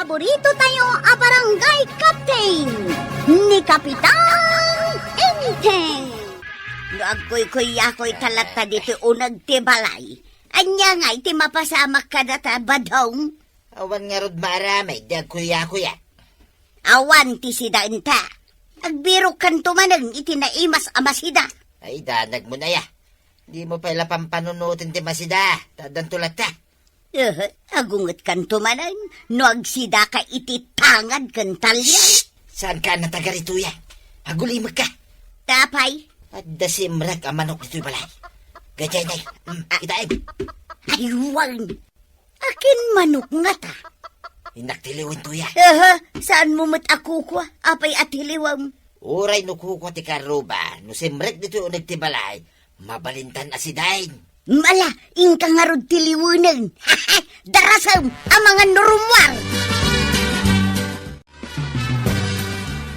paborito tayo a barangay captain ni Kapitan Enteng. No agkoy-koy-akoy talata dito unag ti balay. Anya nga iti mapasamak ka na ta badong. Awan nga rod maaramay, di kuya-kuya. Awan ti sida enta. Agbiro kan tumanang iti naimas amasida. Ay, danag mo na ya. Di mo pala pampanunutin ti masida. Tadantulat ta. Agungot kan tumanang no agsida ka iti tangad kan talyan. Saan ka natagarito ya? Agulimag ka. Tapay. At dasimrag ang manok dito'y balay. Gajay na. Itaib. Aywan. Akin manok nga ta. Inaktiliwin to ya. Saan mo mat ako kwa? Apay at hiliwam. Uray no kuko ti karuba. No simrag dito unag ti balay. Mabalintan asidain. Mala, ingka nga rod tiliwunan. Darasam, ang mga norumwar.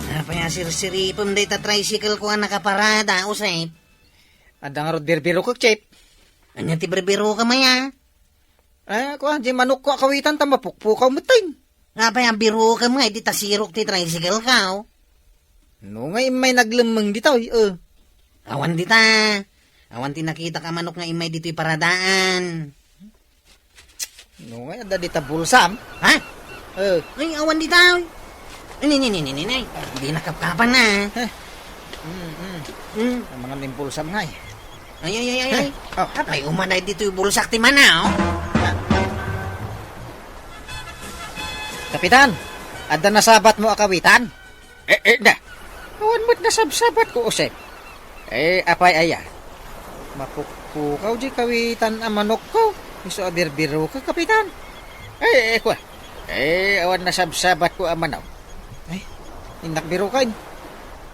Napaya sirsiripam day ta tricycle ko ang nakaparada, usay. Ada nga rod birbiro ko, Chip. Anya ti berbero ka maya? Ako, di manok ko akawitan ta mapukpukaw matin. Napaya biro ka mga, di ta sirok ti tricycle ka, oh. No nga may naglamang ditaw, Awan di ta. Awan ti nakita ka manok nga imay dito'y paradaan. No nga, ada dita bulsam. Ha? Ay, awan di ta. Ni. Hindi nakapkapan na. Ang mga nimpulsam nga eh. Ay. Oh, Apay, umanay dito'y bulsak ti mana, oh. Kapitan, ada nasabat mo akawitan? Na. Awan mo't nasabsabat ko, Usep. Apay aya. Mapukpukaw di kawitan ang manok ko. Iso abirbiro ka, Kapitan. Kwa. Awan nasabsabat ko ang manok. Inakbiro ka.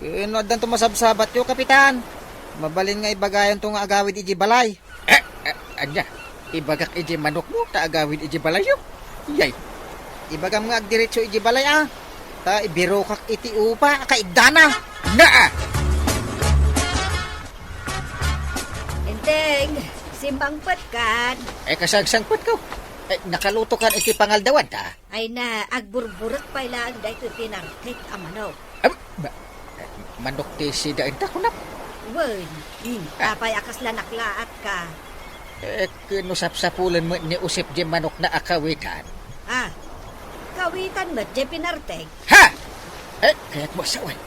Kino adan tumasabsabat yo, Kapitan. Mabalin nga ibagayon to nga agawid iji balay. Anya, ibagak iji manok mo, ta agawid iji balay yo. Yay. Ibagam nga agdiretso iji balay ta ibiro kak iti upa, kaigdana. Na! Enteng, simbangpat kan. Kasagsangpot ko. Nakaluto kan iti pangaldawan ta. Ay na, agburburak pa ilaan da ito tinartik ang manok. Manok ti sida ita kunap. Wen, tapay akas lanaklaat ka. Kinusap-sapulan mo ni usip di manok na akawitan. Kawitan mo, di pinartik. Ha! Kaya't mo sawan.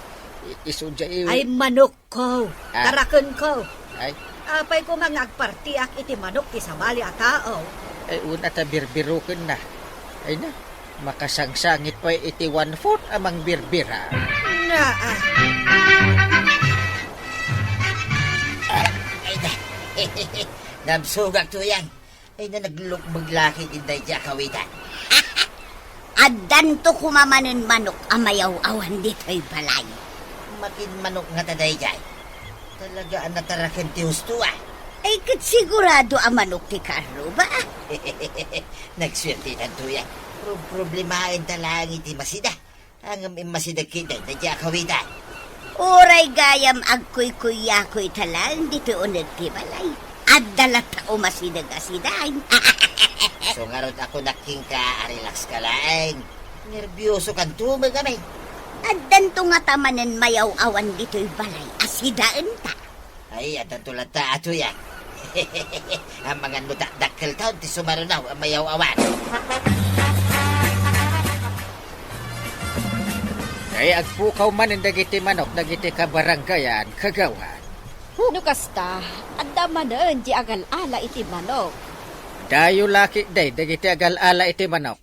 Isunja Ay manok ko, tarakon ko. Ay, Apay ko mga agpartiak iti manok ti sabali a tao. una ta birbirukin na. Ay na, makasangsangit pa iti 1/4 amang birbira. Ay na. Namsugak to yan. Ay na naglukmaglaki inday di akawitan. Adan to kumamanin manok amayaw-awan dito'y balay. Makin manok nga taday jay. Talaga ang natarakin ti husto, Ay kat sigurado ang manok ti Carlo ba? Nagswerte na to yan. Problemahin talang iti masida. Ang masida kita na di akawitan. Oray gayam agkuy-kuyakoy talang dito unag ti balay. At dalat tao masidag-asidain. So nga ron ako naking ka, relax ka lang. Nervyoso kan tumagamay. At danto nga tamanan mayaw-awan dito'y balay. Asidaan ta. Ay, adan tulad ta ato yan. Ang mga nudak-dakkel taon ti sumarunaw ang mayaw-awan. Ay, agpukaw man ang dagiti manok, dagiti kabaranggayan, kagawan. Nukasta, adda manen di agal-ala iti manok. Dayo laki day, dagiti agal-ala iti manok.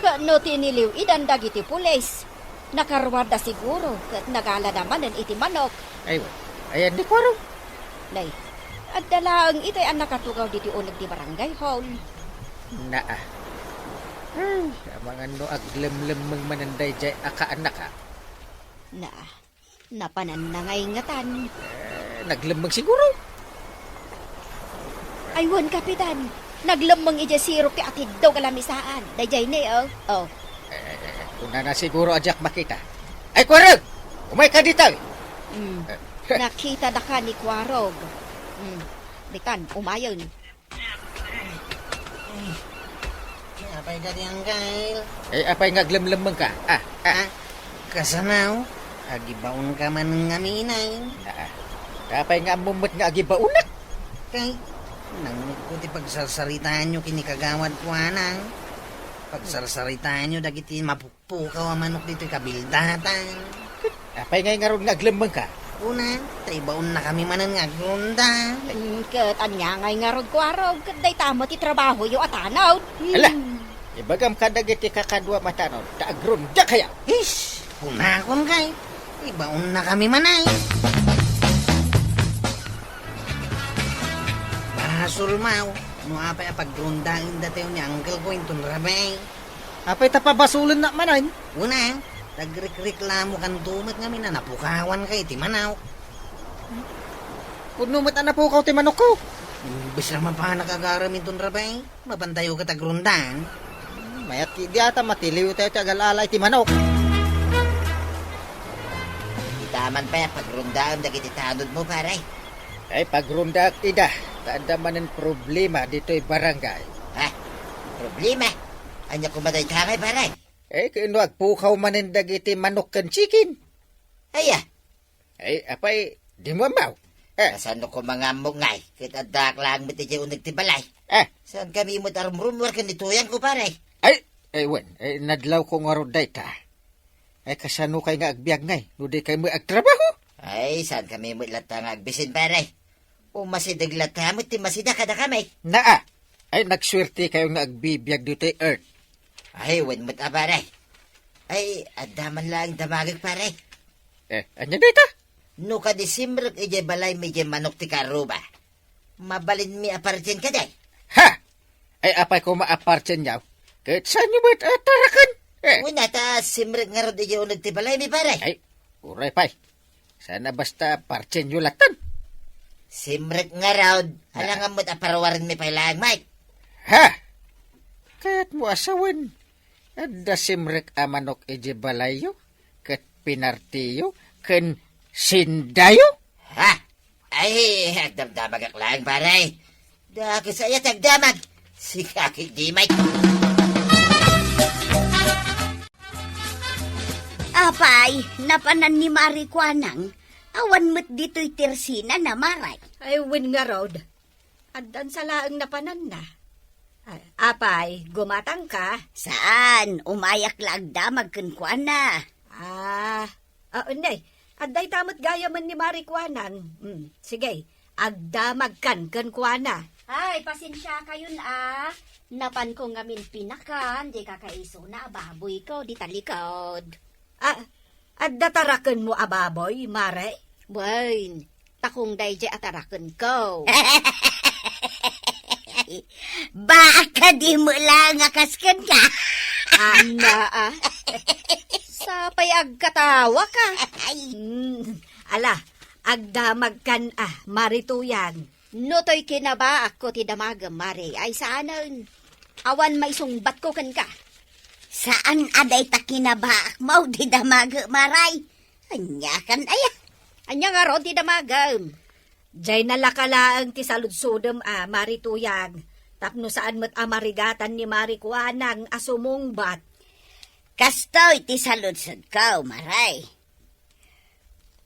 Kano tiniliw idan dagiti pulis. Nakarwarda siguro kat nagala naman iti manok. Ayan di kwaro. Nay, adda lang itay ang nakatugaw diti unag di barangay hall. Naa. Mga no aglemlem mang mananday jay akaanak ka. Napananangay ngatan. Naglemang siguro. Aywan, Kapitan. Naglamang ija sirok ti atid daw kalamisaan. Dayjay ni, oh. Kung na siguro ajak makita. Ay, Kwarog! Umay ka dito! Nakita da ka ni Kwarog. Dikan, umayon. Apay ka di Uncle. Apay ngaglamlamang ka. Kasanaw, agibaon ka man ng aminay. Apay nga mumot nga agibaunak. Kay, nang ko ti pagsarsaritaan nyo kinikagawad ko anang. Pagsarsaritaan nyo dagiti mapupukaw ang manok dito kabildatan. Apay nga ron ngaglamang ka. Una, taibaon na kami manan nga grunda. Kat anya ngay nga rod ko araw, kat day tamo ti trabaho yung atanaw. Ala, ibagam ka dagiti kakadwa matanaw, taagronda kaya. Ish, punakon kay. Ibaon na kami manay. Basol mau, no apay apaggrundain dati ni Uncle ko intun rabay. Apay tapabasulan na manan. Una, nagreklamo kan tumat nga na napukawan kay ti Manaw. Kung numat na po ti manok ko. Imbis naman pa nakagaram intun rabay, mapantayo ka tagrundan. Mayat di ata matiliw tayo tiagalalay ti manok. Itaman pa yung pagrundaan dagiti tanod mo pare. Ay pagronda ida, taanda man ang problema dito'y barangay. Ha? Problema? Anya kumaday kamay pare? Kino agpukaw man ang dagiti manok kan chicken. Aya, Apay, di mo amaw. kasano ko mga mungay, kita dak lang miti jay unig ti balay. Saan kami mo tarumrumwar ka nituyan ko pare? Nadlaw ko nga roday ta. Kasano kay nga agbiag ngay, nuday kay mo agtrabaho. Ay, saan kami mo ilatang agbisin pare? O masidag latamot ti masida kada kamay. Naa, nagswerte kayo nga agbibiyag dito'y earth. Ay, wen mo't pare. Ay, adaman lang damagag pare. Anya dita? No ka disimrag ije balay medyo manok ti karuba. Mabalin mi apartyen ka day. Ha! Apay ko maapartyan niyaw. Kahit saan nyo ba't atarakan? Una ta simrag nga ron ije unag ti balay mi pare. Uray pay. Sana basta partyen nyo latan. Simrag nga raw. Alangan mo't aparawarin mi pailang Mike. Ha! Kaya't mo asawan. Adda simrek amanok ije balayo. Kat pinartiyo. Kan sindayo. Ha? Ay, agdamdamag ak lang pare. Daki saya tagdamag. Si kaki di Mike. Apay, napanan ni Mari Kwanang, awan mo't dito'y tirsina na maray. Ay, win nga rod. Addan sa laang napanan na. Apay, gumatang ka. Saan? Umayak lang damag kun na. Hindi. Adday tamot gaya man ni Mari Kwanang. Sige, agdamag kan kuana. Ay, pasensya kayo na. Napan ko ngamin pinakan, di kakaiso na baboy ko, di talikod. Adda tarakan mo ababoy, Mare? Wain, takong dayje atarakan ko. Baka di mo lang akaskan ka. Ana, sapay agkatawa ka. Ala, agdamag kan marituyan. Notoy kinaba ako ti damagam, Mare. Ay saanan, awan may sungbat ko kan ka. Saan aday ta kinabaak mo di damag maray? Anya kan aya. Anya nga ron ti damagam. Diyay nalakalaang ti saludsudem marituyag. Tapno saan mo't amarigatan ni Mari Kwanang asumungbat. Kastoy ti saludsod ko, maray.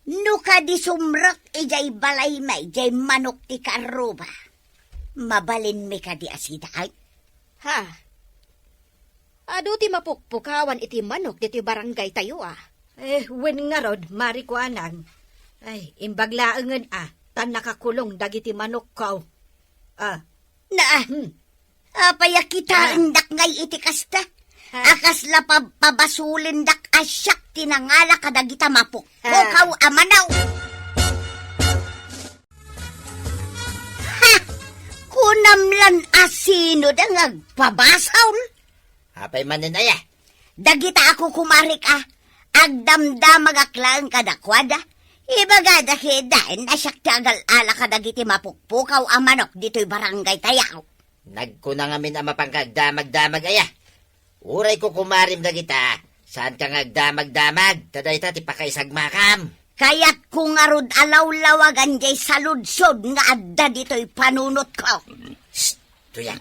No ka di sumrok ijay balay may jay manok ti karuba. Mabalin mi ka di asiday. Ha? Ado ti mapukpukawan iti manok diti barangay tayo wen nga rod, Mari Kwanang. Ay, imbaglaangan tan nakakulong dagiti manok ko. Apaya kita indak ngay iti kasta. Akas la pabasulin dak asyak tinangala kadagita mapuk. Bukaw amanaw. Ha! Kunamlan asino da ngagpabasaw. Apay manin aya. Dagita ako kumarik agdamdamag aklaan kadakwada. Ibaga dahidain asyak tiagal ala kadagiti mapukpukaw amanok dito'y barangay tayaw. Nagkunang amin ang mapangkagdamag-damag aya. Uray ko kumarim na kita. Saan ka ngagdamag-damag? Taday ta ti pakaisagmakam. Kaya't kung arud alaw-lawagan jay saludsod nga adda dito'y panunot ko. Shh! Tuyang.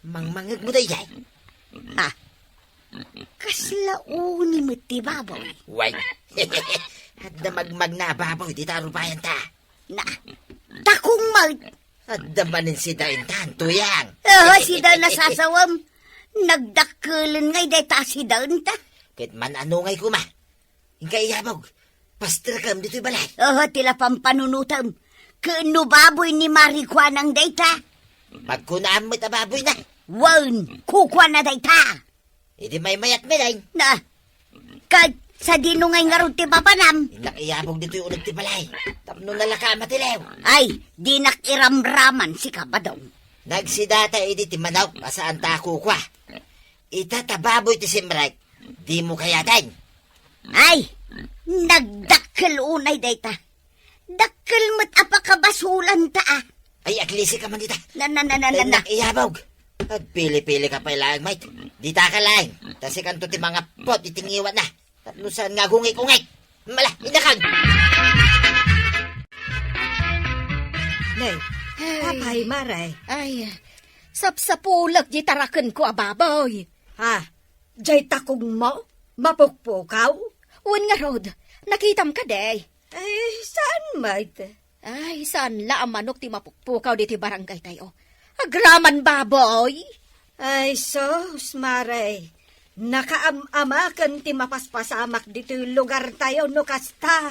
Mangmangag mo day jay. Ah, kaslauni mo ti baboy. Way. At damagmag na baboy, di taro bayan ta. Na, takong mag... At damanin si Dain tan, tuyang. si Daon nasasawam. Nagdakulan ngay deta si Daon ta. Kahit man ano ngay kuma. Hingkay yabog. Pastrakam dito'y balay. Tila pampanunutam. Kano baboy ni Marikwan ang data? Pagkunaan mo baboy na. Wan, kukwa na data. Hindi may mayat meday. Na, kag sa dinungay nga ron ti papanam. Nakiyabog dito'y ulag ti balay. Tapno nalaka matilew. Ay, di nakiramraman si Kabadong. Nagsidata edi ti manaw, pasaan ta kukwa. Itatababoy ti simrek. Di mo kaya dain. Ay, nagdakkel unay data. Dakkel mo't apakabasulan ta ah. Ay, aglisi ka man dita. Na. Nakiyabog. At pili-pili ka pa ilang, mate. Dita ka lang. Tasi kanto ti mga pot itingiwan na. Tatlo saan nga gungay-gungay. Mala, inakag. Nay, apay maray. Ay, sapsapulag di tarakan ko ababoy. Ha, jay takong mo? Mapukpukaw? Un nga rod, nakitam ka day. Ay, saan mate? Ay, saan la ang manok ti mapukpukaw di ti barangay tayo. Agraman baboy. Ay, sos, maray. Nakaam-amakan ti mapaspasamak dito lugar tayo no kasta.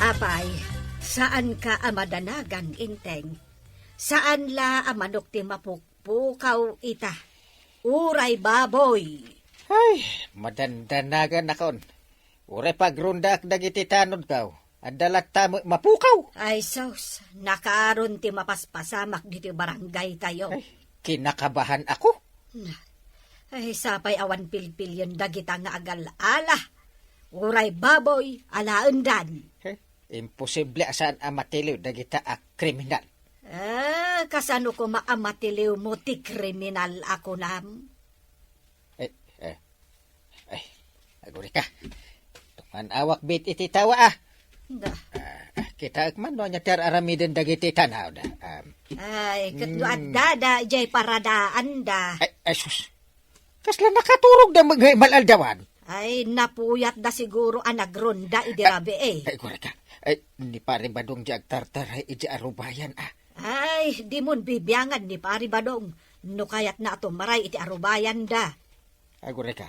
Apay, saan ka amadanagan inteng? Saan la amanok ti mapukpukaw ita? Uray baboy. Ay, madandanagan akon. Ure pagrundak dagiti tanod kaw. Adalat tamo mapukaw. Ay, sos, nakaron ti mapaspasamak dito barangay tayo. Ay, kinakabahan ako. Ay, sapay awan pilpilyon dagita nga agal-ala. Uray baboy, alaundan. Imposible asan ang matiliw dagita a kriminal. Kasano ko maamatiliw mo ti kriminal ako nam? Aguri ka. Tuman awak bit iti tawa ah. Da. Kita man no nyatar aramiden dagiti tanaw da. Ay, katlo at dada, jay paradaan da. Ay, sus. Kasla nakaturog da malaldawan. Ay, napuyat da siguro ang nagronda idirabe eh. Ay, aguri ka. Ay, ni pare badong jag tartar iji arubayan ah. Ay, di mon bibiyangan ni pari badong. No kayat na ato maray iti arubayan da. Aguri ka.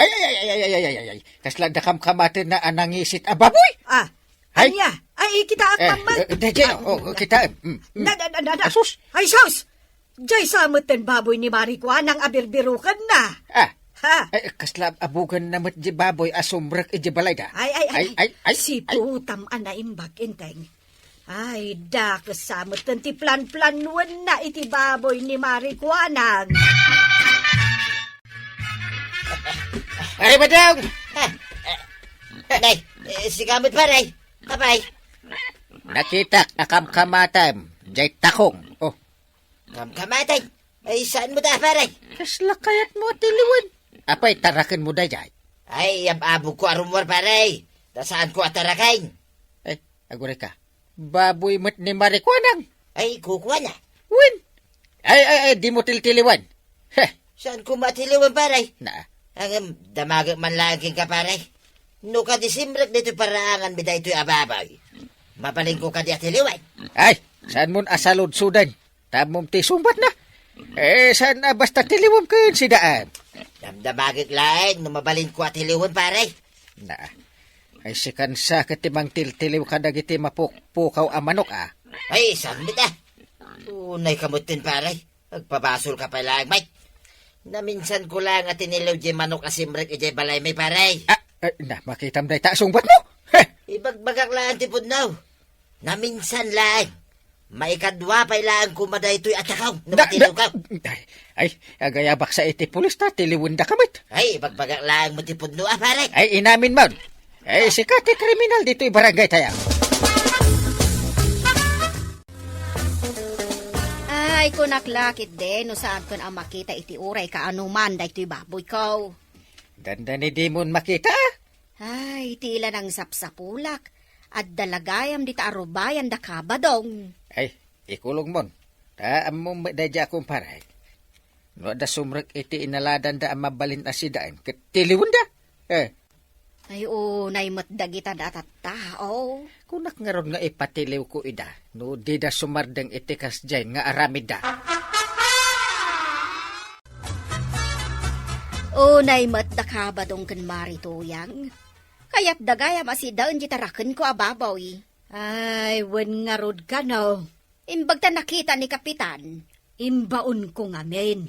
Ay. Kasla dakam kamatin na anangisit ababoy. Ah, Ay. anya? Ay, kita akman. Deje, kita. Asus. Ay, sos! Jay samutin baboy ni Marikwan ang abirbirukan na. Ah. Ha? Ay, kasla abugan na mat di baboy asumrak iji balay da. Ay. Si putam anaimbag inteng. Ay, da kasamutin ti plan-planuan na iti baboy ni Marikwanan. Ay, badong! Nay, si kamot pa, nay. Kapay. Nakita nakamkamatam. Jay takong. Oh. Kamkamatay. Ay, saan mo ta, paray? Kasla kayat mo tiliwan. Apay tarakan mo da jay. Ay, abog ko arumor, paray. Saan ko atarakain? Ay, agure ka. Baboy mat ni Marikwanang. Ay, kukuha na. Win. Ay, di mo tiltiliwan. Heh. Saan ko matiliwan, paray? Na. Ang damagag man laging ka, paray. No ka disimrek dito paraangan bida ito'y ababay. Mapaling ko ka di atiliwan. Ay, saan mo asalod sudan? Tamom ti sumbat na. Saan na basta tiliwam ka si daan? Damdamagag laing no mabalin ko atiliwan, paray. Na. Ay sikan sa katimang tiltiliw ka dagiti mapukpukaw ang manok ah. Ay, saan bida? Unay kamutin, paray. Magpabasol ka pa lang, mate. Na minsan ko lang at tinilaw di manok asimrek ijay balay may paray. Makitam day ta sumbat mo. Heh. Ibagbagak lang tipod now. Na minsan lang. Maikadwa pa ilaan kumaday ito'y atakaw. Namatilaw ka. Ay, agayabak sa iti pulis na tiliwin da kamit. Ay, ibagbagak lang matipod no, paray. Ay, inamin mo. Ay, sikati kriminal dito'y barangay tayo. Ay, kunaklakit din, no saan ko na makita iti uray ka anuman da ito'y baboy ko. Ganda ni Dimon makita ah. Ay, tila ng sapsapulak. At dalagayam di ta arubayan da kabadong. Ay, ikulong mon. Among madadya akong paray. No da sumrek iti inaladan da mabalin asidaan. Ketiliwon da. Ay, unay matdagitan at tao. Kunak nga ron nga ipatiliw ko ida. No di da sumardeng iti kasdyan nga aramid da. Unay matdakabadong kan marituyang. Kaya't dagaya masidaon jitaraken ko ababaw Ay, wen nga rod ka no. Imbag ta nakita ni Kapitan. Imbaon ko ngamin.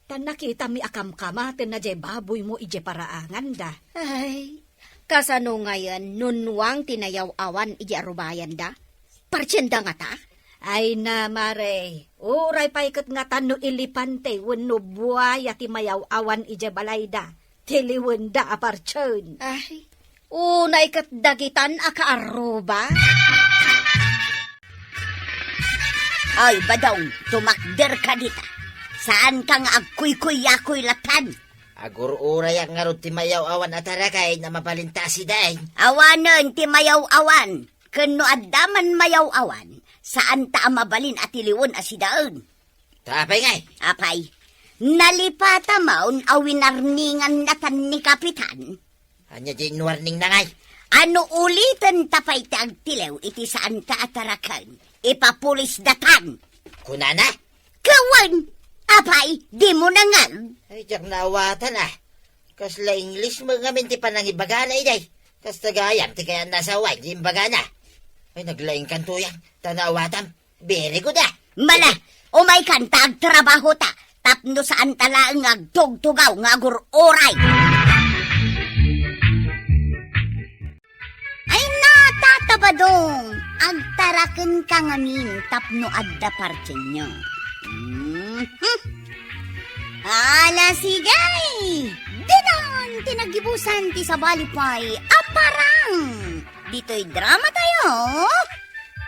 Tan nakita mi akam kamaten na jay baboy mo ije paraangan da. Ay, kasano ngayon nunwang tinayaw awan iji arubayan da? Partsenda nga ta? Ay na mare, uray pa ikat nga tano ilipante wenno buhay at imayaw awan ije balay da. Tiliwen da apartsun. Ay, unay kat dagitan akaaruba? Ay, badong, tumakder ka dita. Saan kang agkuy-kuy-yakoy latan? Agur uray ang nga ron timayaw awan at harakay na mapalinta si day. Awanon ti mayaw-awan. Kano addaman mayaw-awan. Saan ta mabalin at iliwon asidaon? Tapay ngay. Apay, nalipata maun awinarningan natan ni Kapitan. Anya din warning na ngay. Ano ulitin tapay ti agtilew iti saan ta atarakan? Ipapulis datan. Kunana? Kawan! Apay, di mo na nga. Ay, tiyak naawatan Kasla English mo nga minti pa nang ibagana iday. Kas tagayam, ti kaya nasa wine, di ibagana. Ay, naglaing kanto yan. Tanaawatan, very good Mala, umay kan trabaho ta. Tapno saan tala ang agtugtugaw nga agur-oray. Ay natatabadong. Agtaraken ka ngamin tapno adda partin nyo. Ala sigay! Dinon, tinagibusan ti sa balipay, aparang! Dito'y drama tayo,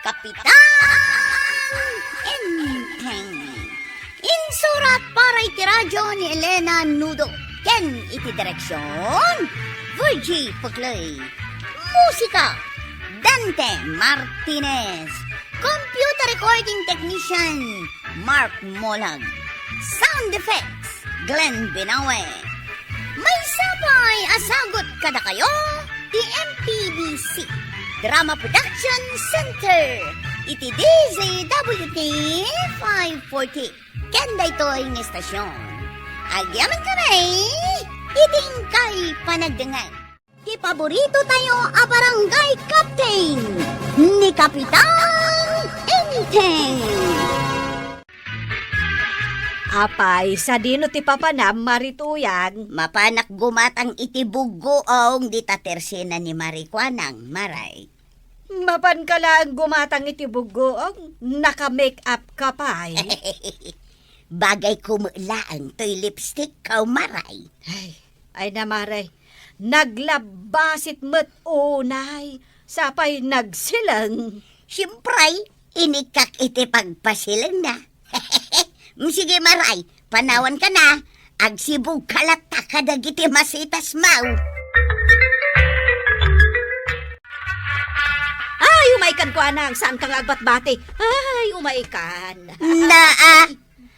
Kapitan Enteng. Insurat para iti radyo ni Elena Nudo. Ken iti direksyon, Virgie Puclay. Musika, Dante Martinez. Computer recording technician, Mark Molag. Sound effects, Glenn Binawe. May sabay asagot kada kayo, the MPBC Drama Production Center. Iti DZWT 540. Kanda ito ang estasyon. Agyaman kami, iting kay panagdangan. Di paborito tayo a barangay captain ni Kapitan Enteng. Apay, sa dino ti papanam marituyan. Mapanak gumatang itibugoong di tatersena ni Marikwanang maray. Mapan ka lang gumatang iti bugoong naka-make up ka pa Bagay kumulaan to'y lipstick kaw maray. Ay na maray, naglabasit met unay, sapay nagsilang. Siyempre, inikak iti pagpasilang na. Sige maray, panawan ka na. Agsibog kalata ka dagiti masitas mau. Ay, umaikan ko anang, saan kang agbat-bati? Ay, umaikan.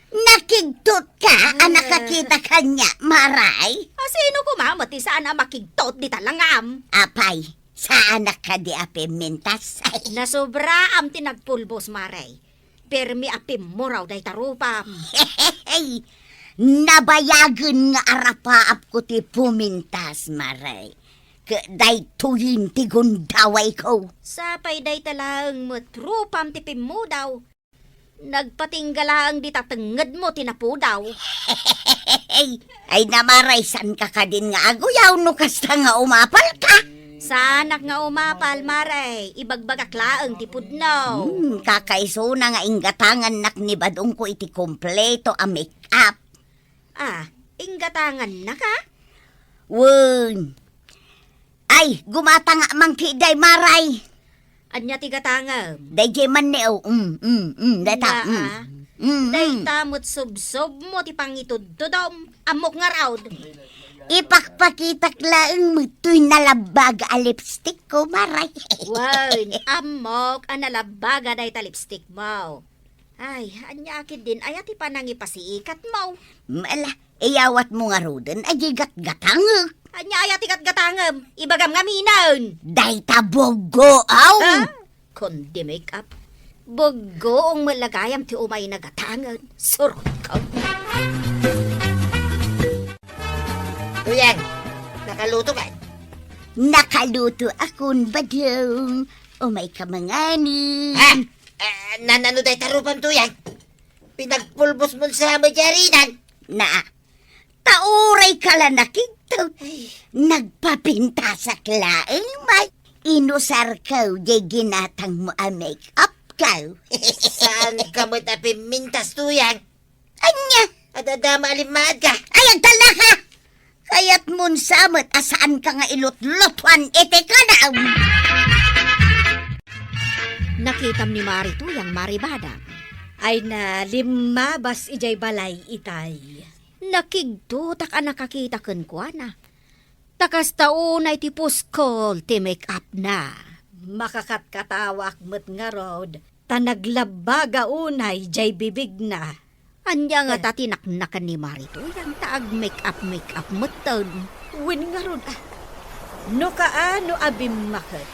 Nakigtot ka, nakakita ka niya, maray. Sino kumamati saan ang makigtot di talangam? Apay, saan ka di ape mentas? Nasobra am tinagpulbos maray. Permi apim mo raw day tarupam. Hey, nabayagan nga arapaap ko ti pumintas, maray. Day tuyin ti gundaway ko. Sapay day talang matrupam ti mo daw. Nagpatinggalaang di tatenged mo tinapu daw. Ay namaray, san ka din nga aguyaw no kasta nga umapal ka. Sanak nga umapal, maray. Ibagbagaklaang tipudnaw. Kakaiso na nga inggatangan nak ni badong ko iti kompleto a make-up. Inggatangan na ka? Wun. Ay, gumata nga mangkiday maray. Anya tigatanga. Day man ni data. Day tamot subsob mo ti pangitudtudom. Amok nga raud. Ipakpakitak laang mo to'y nalabag a lipstick ko, maray. Wan, amok ang nalabaga day ta lipstick mo. Ay, anya akid din ayati pa nang ipasiikat mo. Mala, iyawat mo nga roden, ay gat-gatang. Anya ayati kat gatangem, ibagam nga minon. Day tabogo, aw. Ha? Kundi make up. Bogo ang malagayam ti umay na gatangan. Surot ka. Tuyang, nakaluto ka? Nakaluto akong badong. Umay ka manganin. Ha? Nanano day tarupan tuyang? Pinagpulbos mo sa magyarinan. Na, tauray ka lang nakito. Nagpapinta sa klaeng may. Inusar ka, di ginatang mo ang make-up ka. Saan ka mo mintas tuyang? Anya, Adadama alimad ka. ay ang tala ka. Kaya't mun samot, asaan ka nga ilot-lotwan, ete ka na. Nakitam ni Marito yang maribada. Ay na limabas ijay balay itay. Nakigdo tak nakakita ken kuana. Takas taunay ti puskol ti make up na. Makakatkatawak met nga rod, tanaglabaga unay jay bibig na. Anya nga tatinaknakan ni Marito yang taag make up metod. Win nga rod No kaano abim makat,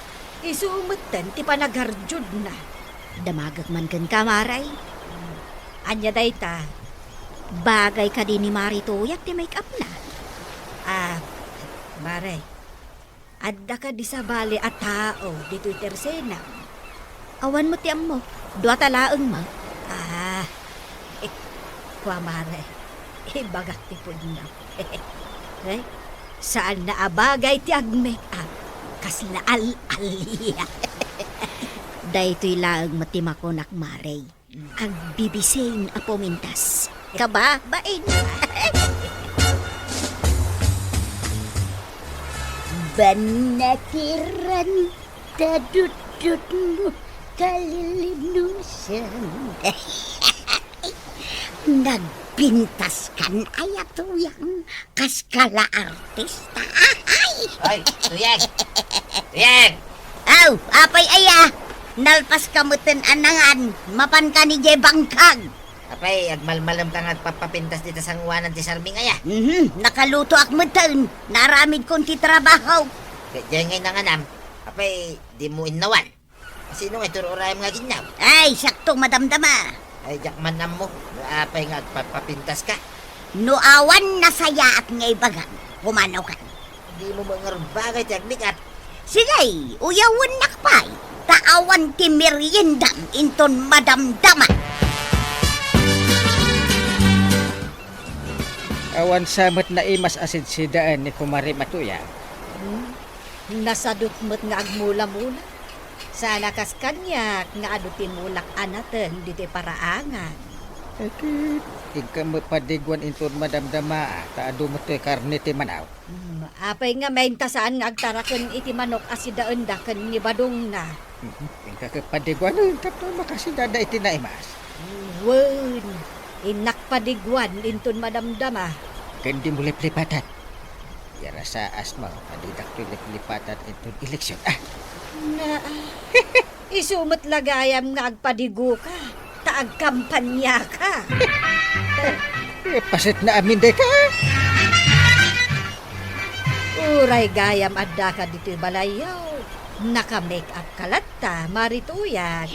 isumutan ti panagharjud na. Damagag man ken kamaray. Anya dayta, Bagay ka din ni Marito yak ti make up na. Maray, adda ka di sa bali at tao dito'y tersena. Awan mo ti mo. Dua talaeng ma. Kwa maray, ibagak ti pudnaw. Right? Saan na abagay ti ag-make up? Kasla al-aliya. Daytoy laeng matimakonak maray. Ang bibisain a pumintas. Kaba, bain. Banatiran, tadudut mo, kalilinusan. Nagpintas kan ayatuyang kaskala artista. Hoy, tuyang! Tuyang! Aw, apay aya, nalpas kamutin anangan, mapan ka ni Jay Bangkag. Apay, agmalmalam ka nga at papapintas dito sa nguwanan ti Sarming aya. Nakaluto ak mutin, naramid kong ti trabaho. Kaya ngay nanganam, apay, di mo inawan. Sino nga turo orayam nga ginaw? Ay, sakto madamdama. Ay, jakman nam mo. Apay nga at papapintas ka. Nuawan na saya at ngay bagan, pumanaw ka. Di mo mga bagay ti agmik at Sige, uyawan nakpay, taawan ti meriendam inton madamdaman. Awan samot na imas asid si daan ni Kumari Matuya. Nasadot mo't nga agmula-mula. Sana kas kanyak nga adutin mulak anaten dito'y paraangan. Akit, ikamo't padigwan inton madamdama, taado mo to'y karne ti manaw. Apay nga maintasaan nga agtaraken iti manok asidaan da ken ni badong na. Ika kapadigwan, tapos makasida iti na imas. Wen, inakpadigwan inton madamdama. Kandi mo liplipatan. Yara sa asma, adidak to'y liplipatan inton eleksyon. Na, isumot lagayam nga agpadigo ka. Taag kampanya ka. Pasit na amin de ka. Uray gayam adda ka dito'y balayaw. Naka-make up kalatta, marituyan.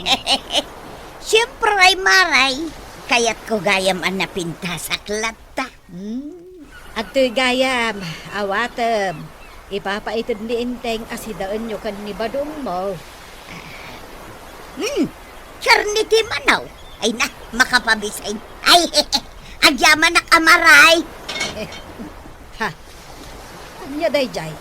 Siyempre ay maray, kaya't ko gayam ang napinta sa klata. At to'y gayam, awatem. Ipapaitid ni Inteng asidaan nyo kan ni badong mo. Charniti manaw. Ay na, makapabisay. Ay, agyaman na kamaray. Ha? Anya day jay?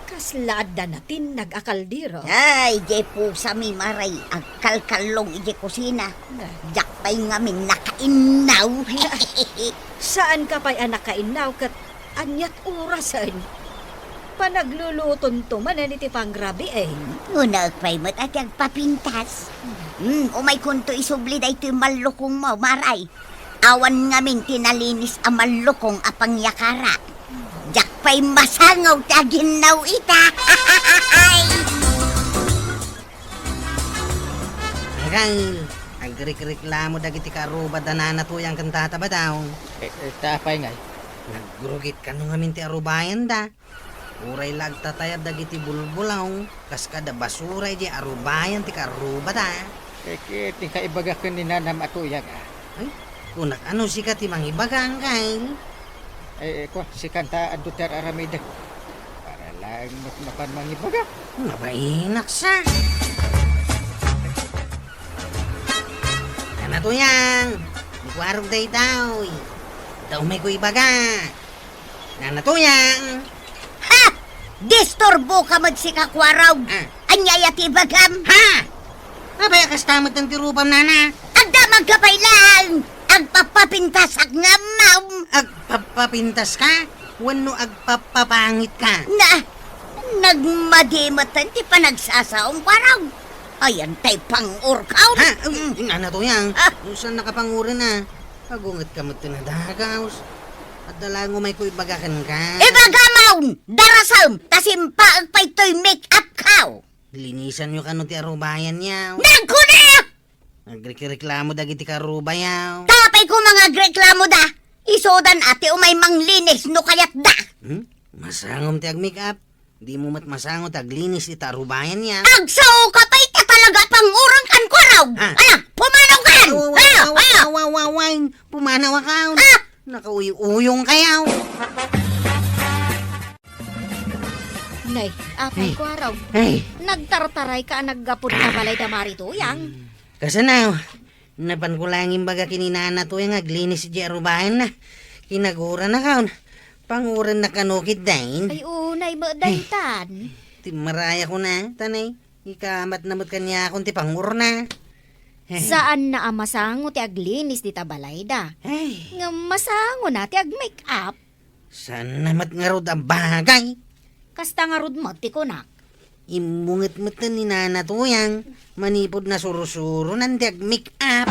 Kaslaada natin nag-akaldiro. Ay, jay po sa mi maray, agkalkalong ije kusina. Jak pa'y ngamin nakainaw. Saan ka pa'y anak kainaw kat anyat orasan? Panagluluton to man iti pangrabi eh. Una pa'y mat at agpapintas. Umay kunto isubli da ito'y malukong mo, maray. Awan ngamin tinalinis ang malukong apang yakara. Jak pa'y masangaw taginaw ita. Hanggang nagreklamo dagiti karubad na nanatuyang kantata ba daw? Tapay ngay. Gurugit ka nung amin ti arubayan da. Uray lag tatayab dagiti bulbulaw. Kas kada basuray di arubayan ti karubad da. Kiti ka ibaga ka ni nanam atuyang Ay, kunak ano si ka ti mangibagang kay? ko si kanta aduter aramida. Para lang mapan mangibaga. Mabainak sa. Nanatuyang. Nagwarog day daw. Daw may kuibaga. Nanatuyang. Ha! Disturbo ka magsikakwaraw. Ah. Anyaya ti bagam. Ha? Abay, kastamot ng tirupam, nana. Agda magkapay lang. Agpapapintas ag ngamaw. Agpapapintas ka? Wano agpapapangit ka? Na, nagmadimatan ti panagsasaong kwaraw. Ayan tay pang-urkaw. Ha? Nanatuyang. Ah. Saan nakapangurin na? Pagungat ka mo tinadagaws. At dalango may kuibagakan ka. Ibagamaw! Darasam! Tasimpa agpaytoy make-up kaw. Linisan nyo ka no ti arubayan yaw. Nagkuna! Nagreklamo dagiti karubayaw. Tapay ko mga reklamo da. Isodan ate umay manglinis no kayat da. Masangom ti ag-make-up. Di mo mat masangot aglinis ti arubayan yaw. Agsaw ka pa ita talaga pang-urang kan kwaraw. Ah. Ala, pumanaw kan! Awawawawawawawain. Pumanaw ka. Ah! Nakauyo-uyong kayaw. Nay, apay ko araw. Ay, Nagtartaray ka naggapod na balay da marituyang. kasanaw. Napan ko lang yung baga kininana to yung aglinis si arubayan na. Kinagura na kaon. Panguran na kanukit dahin. Ay unay mo daytan. Ti maraya ko na, tanay. Ikamat namot kanya akong ti pangur na. Saan na amasango ti aglinis di tabalay da? Ay, Nga masango na ti ag-make up. saan namat nga rod ang bagay? Kasta nga rod mo ti kunak. Imungat-mat na ni nana to yang. Manipod na suro-suro nanti ag-make up.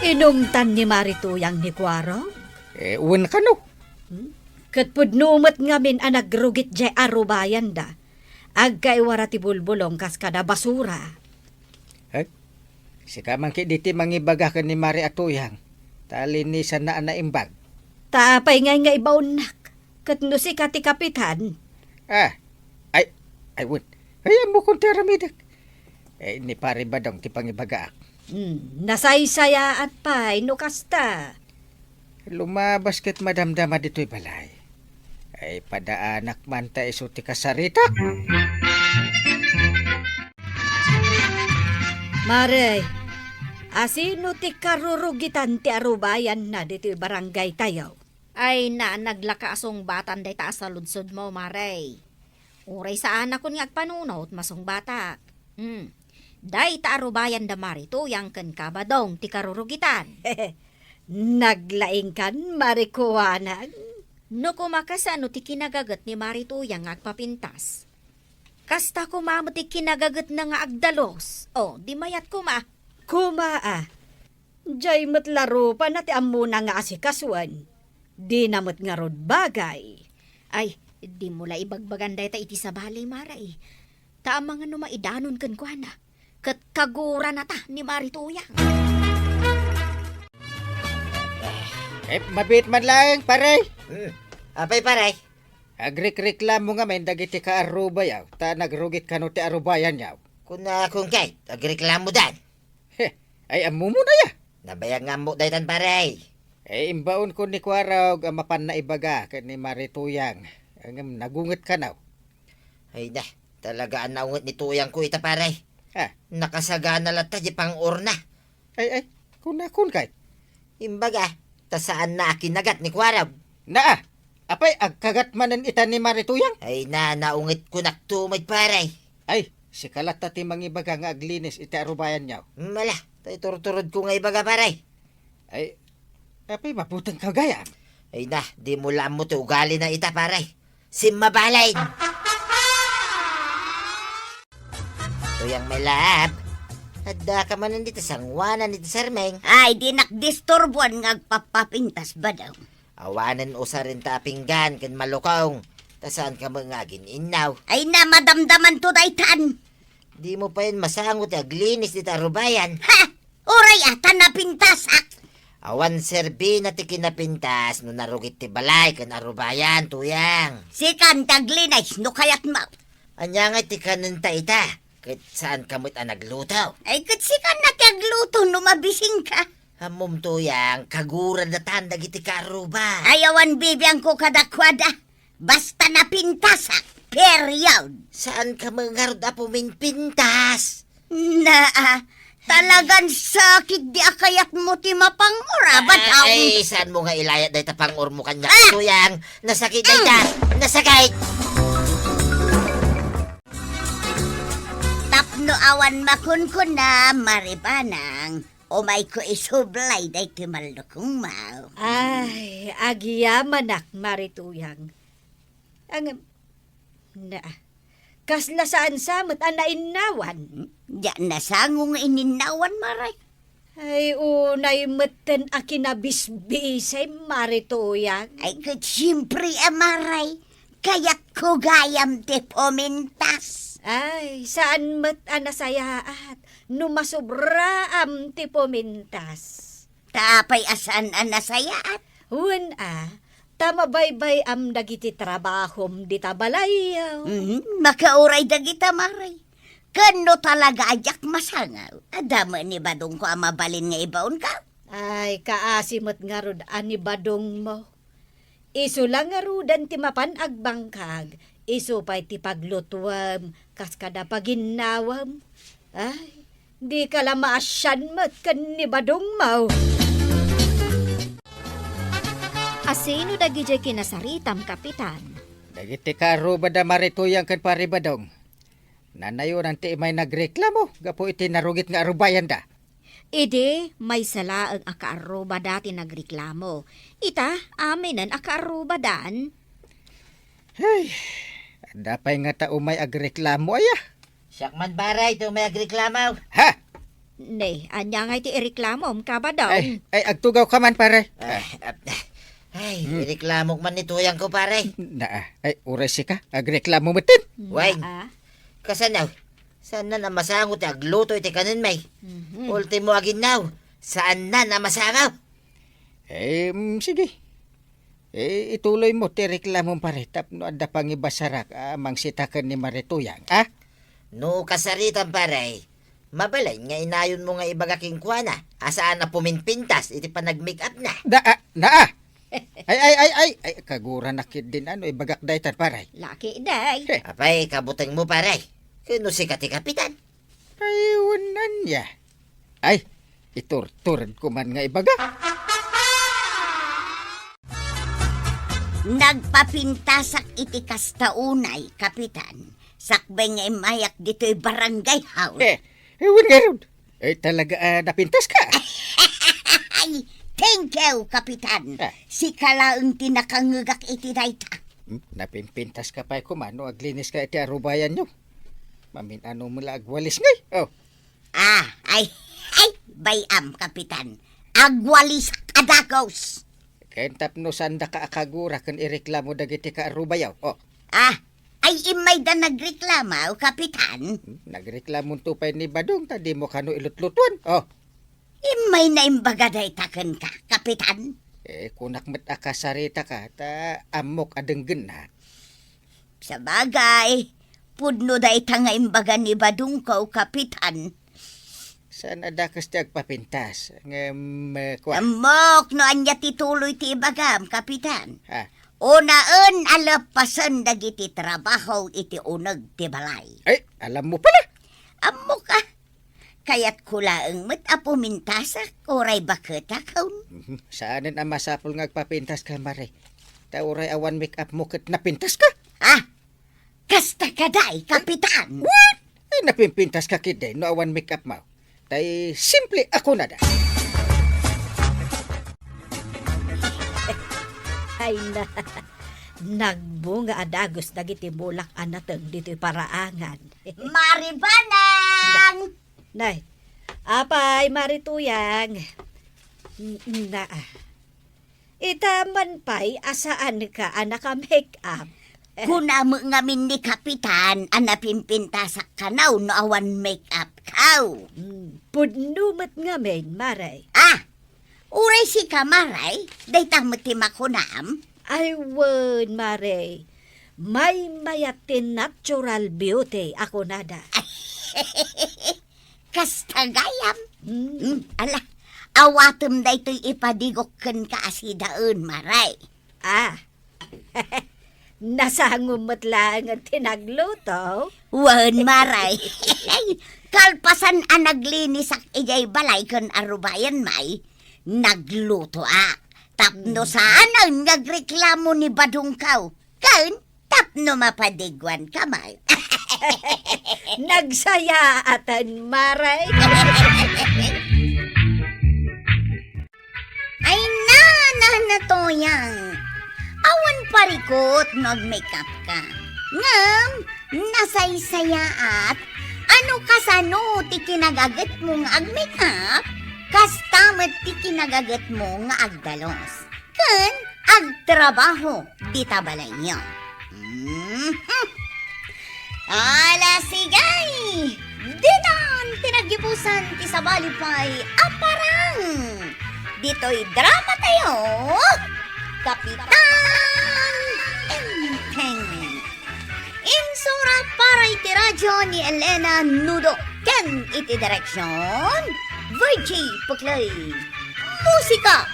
Inungtan ni Marituyang ni Kwaro. Uwan ka no. Katpudnumat ngamin ang nagrugit jay arubayan da. Agkaiwara ti bulbulong kas kada basura. Si kamang kiditi mangibaga ka ni Mari atuyang. Talinisan na naimbag. Tapay nga ibaunak. Katno si kati kapitan. Ay, wun. Ayan mo kung teramidak. Ni pare ba dong ti pangibaga? Nasaysaya at pay no kasta. Lumabas ket madamdama dito'y balay. Ay padaanak man ta iso ti kasarita. Maray, asino ti karurugitan ti arubayan na dito barangay tayo? Ay na naglakaasong batan day taas sa ludsod mo, Maray. Uray sa anak ko nga agpanunot masong bata. Day taarubayan da marito yang ken kabadong ti karurugitan. Naglaing kan marikuanag. No kumakasano ti kinagagat ni Marito yang agpapintas. Kasta kumamo ti kinagagat na nga agdalos. Di mayat kuma. Kumaa. Jay matlaro pa na ti amuna nga asikasuan. Di namot nga rod bagay. Ay, di mula ibagbagan day ta iti sa balay, Maray. Ta ang mga numaidanon kan kwa na. Kat kagura na ta ni Marito yang. Mabit man lang, pare. Apay paray. Agrik-reklamo nga men dagiti ka arubayaw. Ta nagrugit ka no ti arubayan yaw. Kuna kung kay, agreklamo dan. Ay amu mo na ya. Nabayang nga mo daytan paray. Imbaon ko ni Kwaraw mapan na ibaga ken ni Marituyang. Ang nagunget ka naw. Ay na, talaga ang naungot ni tuyang ko ita paray. Nakasagana lata di pang urna. Ay, kun kay. Imbaga, tasaan na akinagat ni Kwarab. Naa, apay agkagat manen ita ni Marituyang. Ay na, naungit ko naktumad paray. Ay, si kalata ti mangibaga nga aglinis iti arubayan yaw. Mala, tay turturod ko nga ibaga paray. Ay, apay maputang kagaya. Ay na, di mo lang mo to ugali na ita paray. Simmabalay. Tuyang may lab. Adda ka man dito sangwanan dito sarmeng. Ay, di nakdisturbuan nga agpapapintas ba daw? Awanan usa rin ta pinggan ken malukong. Tasaan ka mga ginaw. Ay na madamdaman to daytan. Di mo pa yun masangot aglinis dito arubayan. Ha! Uray ata napintasak. Awan serbi na ti kinapintas no narugit ti balay kan arubayan tuyang. Sikan taglinis no kayat mau. Anya nga ti kanenta ita. Kahit saan kamot ang naglutaw. Ay katsikan na tiagluto no mabising ka. Hamom tuyang kaguran na tanda giti karuba. Ayawan bibiyang ko kadakwada. Basta napintasak. Period. Saan ka mangarod apo minpintas? Talagang sakit di akayat mo ti mapangura. Bataw. Ay, saan mo nga ilayat dahi tapang mo kanya tuyang. Nasakit dahi ta. Nasakit. Tapno awan makunkun na maribanang. Umay ko isublay dahi ti malukong mau. Ay, agiyamanak marituyang. Ang kasla saan samot anainawan. Diyan na sangong ininawan maray. Ay, unay meten akinabisbisay marituyang. Ay kat siyempre amaray. Kaya't ko gayam ti pomintas. Ay, saan met anasayaat, numasobra am ti pomintas. Tapay asan anasayaat. Huwag tamabaybay am dagiti trabahom di tabalayaw. Makauray dagita maray. Kano talaga ajak masangaw. Adama ni badong ko amabalin nga ibaon ka. Ay, kaasimot nga rod ani badong mo. Isu lang nga rudan ti mapan agbangkag. Isu pa'y ti paglutuam, kas kada paginawam. Ay, di ka la maasyan mat kan ni badong mo. Asino dagiti kinasaritam, Kapitan? Dagiti karuba da marituyang kan paribadong. Nanayon anti may nagreklamo. Gapo iti narugit nga arubayan da. Ide, may sala ang akaaruba dati nagreklamo. Ita, aminan akaaruba daan. Hey, dapay nga tao may agreklamo aya. Sakman baray to may agreklamaw. Ha? Ne, anya nga iti ireklamo ka ba daw? Ay, agtugaw ka man pare. Ay, ireklamok man ni tuyang ko pare. Ay, uray si ka. Agreklamo matin. Wag. Kasanaw. Saan na masangot agluto iti kanin may. Ultimo aginaw. Saan na masangaw? Sige. Ituloy mo ti reklamo pare. Tapno adda pangibasarak amang sitakan ni Marituyang. No kasaritan pare. Mabalay nga inayon mo nga ibagaking kuana. Asaan na puminpintas iti panag-make up na. Ay, kagura nakit din ibagak daytan paray. Laki day. Apay, kabuteng mo paray. Kano si kati kapitan? Ay, unan niya. Ay, itur-turad ko man nga ibaga. Nagpapintasak iti kastaunay, Kapitan. Sakbay nga imayak dito'y barangay house. Ewan nga ron. Talaga napintas ka. Ay, thank you, Kapitan. Si kalaang tinakangagak iti dayta. Napimpintas ka pa kumano, aglinis ka iti arubayan nyo. Maminano mo la agwalis ngay. Ay, bayam, Kapitan. Agwalis adagos. Kentap no sanda ka akagura kan ireklamo dagiti ka arubayaw. Ay imay da nagreklama, Kapitan. Nagreklamo tupay ni Badong, tadi mo kano ilutlutuan. Imay na imbaga daytaken ka, Kapitan. Kunak met akasarita ka, ta amok adenggen na. Sa bagay, pudno dayta nga imbaga ni Badong ko, Kapitan. Saan adakas ti agpapintas? Amok no anya tituloy ti ibagam, Kapitan. Unaan alapasan dagiti trabaho iti uneg ti balay. Ay, alam mo pala. Amok Kaya't kulaang met apumintasak, oray bakit akaw? Saanin ang masapol nga agpapintas ka, Mare? Ta oray awan make up mo kat napintas ka? Kasta kaday, Kapitan. What? Ay, napimpintas ka kiday, no awan make up mo. Tay, simple ako na da. Ay na, nagbunga adagos dagiti bulak anatag dito'y paraangan. Maribanang! Nay, apay marituyang. Itaman pa'y asaan ka anak make up. Kunamo ngamin ni Kapitan ang napimpinta sa kanaw no awan make-up kaw. Pudnumat ngamin, Maray. Uray si Kamaray, daytang matimakunam. Ay, wan, Maray. May mayatin natural beauty ako nada. Kastagayam. Ala, awatem daytoy ipadigokken ka asidaon, Maray. Nasangumot lang ang tinagluto. Wan, Maray. Kalpasan ang naglinis ak ijay balay kan arubayan may. Nagluto Tapno saan ang nagreklamo ni Badungkaw. Kan, tapno mapadigwan ka may. Nagsaya atan, Maray. Ay na to yang. Awan parikot nag-makeup ka. Ngam, nasaysaya at ano kasano ti kinagagat mo nga ag-makeup? Kastamat ti kinagagat mo nga agdalos. Kan, agtrabaho, di tabalay niyo. Ala sigay! Dinan tinagipusan ti sabalipay aparang! Dito'y drama tayo! Kapitan Enteng! Insura para iti radyo ni Elena Nudo. Ken iti direksyon Virgie Puklay. Musika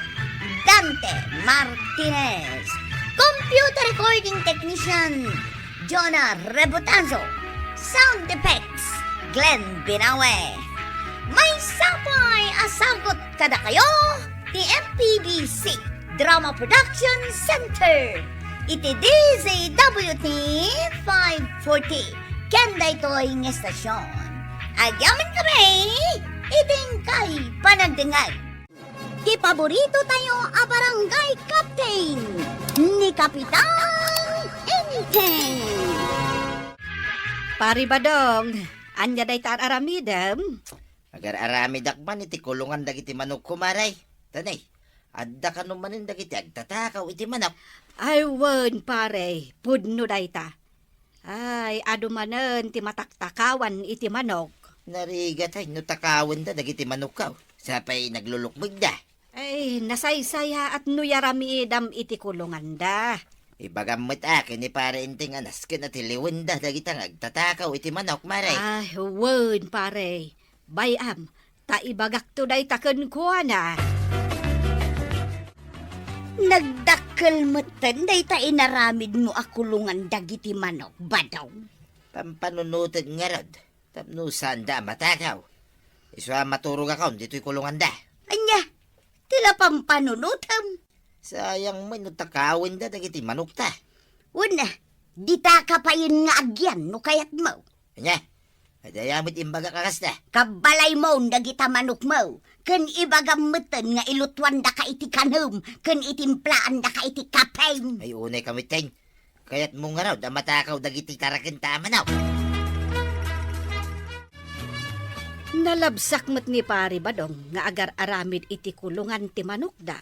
Dante Martinez. Computer recording technician Jonah Rebotanzo. Sound effects Glenn Binawe. May sapay asagot kada kayo ti MPBC Drama Production Center. Iti DZWT 540. Kenda ito'y ng estasyon. Agyaman kami, iting kay panagdingag. Di paborito tayo a barangay captain ni Kapitan Enteng. Pari Badong, anya day taan aramidem. Agar arami dakman iti kulungan dagiti manok ko, Maray. Tanay, adda ka numanin dagiti agtatakaw iti manok. Ay, wan, pare, pudno day ta. Ay, adumanen ti mataktakawan iti manok. Narigat ay nutakawan da dagiti manok ka. Sapay naglulukbig da. Ay, nasaysaya at nuyaramidam iti kulungan da. Ibagamot akin ni para inting anas kinatiliwan da dagitang agtatakaw iti manok, Maray. Ay, wan, pare. Bayam, ta ibagak to day taken kuana. Nagdakkel meten day ta inaramid mo akulungan dagiti manok, Badaw. Pampanunutan nga rod. Tapnusan da matakaw. Iswa maturog akaw, dito'y kulungan da. Anya, tila pampanunutam. Sayang may nutakawin da dagiti manok ta. Una, di ta kapayin nga agyan no kayat mo. Anya, adayamit imbaga kakas da. Kabalay mo dagita manok mo. Ken ibagameten nga ilutwan da ka iti kanum. Ken itimplaan da ka iti kapain. Ay unay kamiting. Kayat mo nga raw, da matakaw dagiti tarakinta manaw. Nalabsak met ni pari Badong nga agar aramid iti kulungan ti manok da.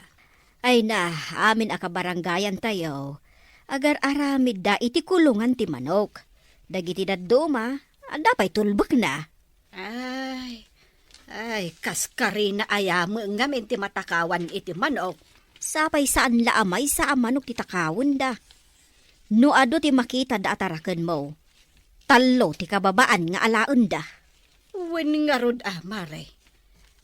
Ay na, amin akabaranggayan tayo. Agar aramid da iti kulungan ti manok. Dagiti dadduma, dapay tulbak na. Ay, kaskari na ayam ngamin ti matakawan iti manok. Sapay saan laamay sa manok ti takawon da. No ado ti makita da ataraken mo. Talo ti kababaan nga alaon da. Wen nga rod Mare.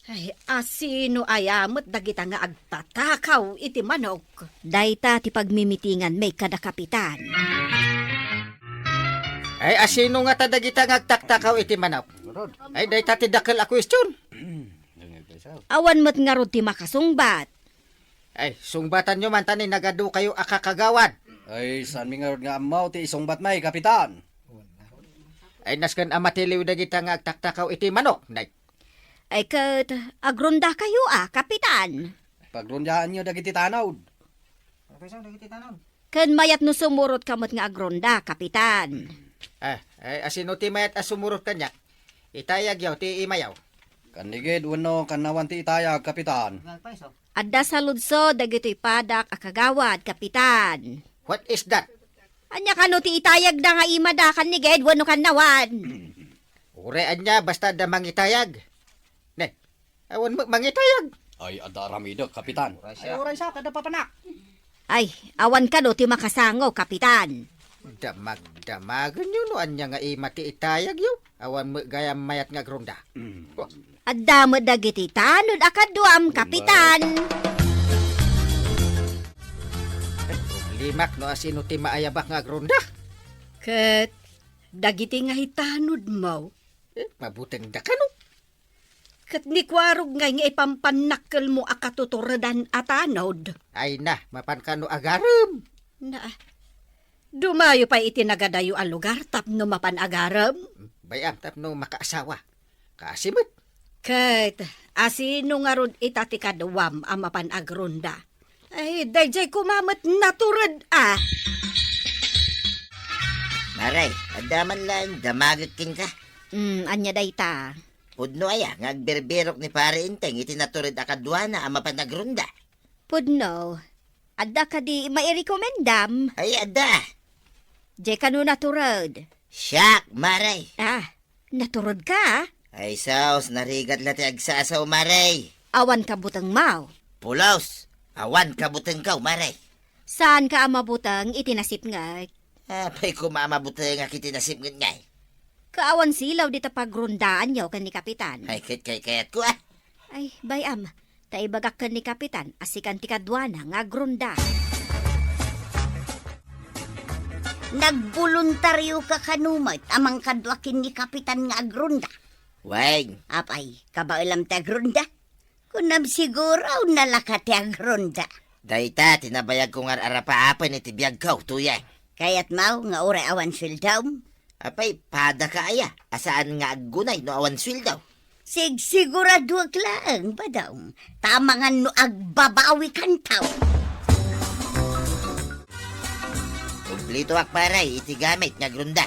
Ay, asino ayamot dagita nga agtatakaw iti manok. Dayta ti pagmimitingan may kada kapitan. Ay asino nga tadagita ngagtaktakaw iti manok? Ay dayta ti dakkel a question. Awan met nga rod ti makasungbat. Ay sungbatan nyo man tani nagadu kayo akakagawad. Ay, saan mi nga nga amaw ti isungbat may, kapitan? Ay nasken amatiliw dagita nga agtaktakaw iti manok. Nay. Ay kat, agronda kayo kapitan. Pagrundyaan nyo dagiti tanaw. Ken mayat no sumurot kamot nga agronda, kapitan. Ay asino ti mayat asumurot kanya. Itayag yaw ti imayaw. Kanigid, wano, kanawan ti itayag, kapitan. Adda sa ludso, dagito'y padak akagawad, kapitan. What is that? Anya ka no ti itayag na nga imadakan ni Ged, wano kan nawan. Uray anya basta da mangitayag. Ne, awan mo mangitayag. Ay, ada ramido, Kapitan. Ay, uray sa kada papanak. Ay, awan ka no ti makasango, Kapitan. Damag-damagan yun no anya nga imati itayag yun. Awan mo gaya mayat nga gronda. Adda mo dagiti tanod akaduam, Kapitan. Limak no asino ti maayabak nga gronda. Ket, dagiti nga hitanod mo. Mabuteng da ka no. Ket ni kwarog nga ipampanakkel mo akatuturadan atanod. Ay na, mapan ka no agaram. Na, dumayo pa itinagadayo ang lugar tapno mapanagaram. Bayam tapno makaasawa. Kasimot. Ket, asino nga ron itati kadawam ang mapanagronda. Ay, dayjay kumamat naturad ah. Maray, adaman lang, damagat king ka. Anya dayta. Pudno aya, ngagberberok ni pare inteng, itinaturid akadwana ang mapanagrunda. Pudno, adda ka di mairekomendam. Ay, ada. Jay ka no naturod. Siyak, maray. Naturod ka? Ay, saos, narigat lati agsasaw, maray. Awan ka butang mau. Pulaos, awan kabuteng ka, maray. Saan ka amabutang itinasip nga? Apay kumamabuteng nga kitinasip ngay. Kaawan silaw dita pagrundaan yaw kan ni Kapitan. Ay, kayat ko ah. Ay, bayam, taibagak kan ni Kapitan, asikan ti kadwana nga grunda. Nagboluntaryo ka kanumot amang kadwakin ni Kapitan nga agrunda. Wag, Apay, kabailam ti agrunda? Kunam siguro nalaka ti agrunda. dayta, tinabayag ko nga arapa-apan iti biyag ka, tuyang. Kayat mau nga oray awan sweldaw. Apay, pada ka aya, asaan nga aggunay no awan sweldaw. Sigurado lang ba daw? Tama nga no agbabawi kantaw. Kumplito ak paray, iti gamit nga grunda.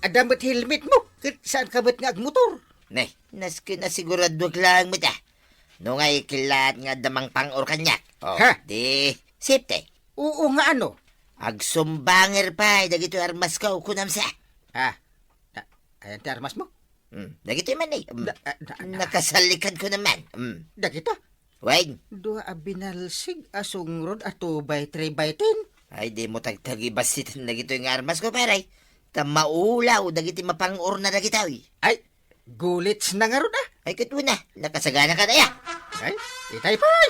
Adamot helmet mo. Saan ka ba't nga agmotor? Ne, naski na sigurado lang mo ta. No nga ikilat nga damang pang-or kanyak. Ha? Di, sipte. Oo nga ano? Agsumbanger pa, dagito armas ka kunam sa. Ayan ti armas mo. Dagito man eh. Nakasalikad ko naman. Dagita. Wag, Dua abinalsig asong rod ato by 3x10. ay di mo tagtagi basit dagito yung armas ko paray. Ta maulaw, dagiti mapang-or na dagitaw. Ay, gulits na nga rod ah. Ay kito na, nakasagana ka na ya. Ay, itay pay.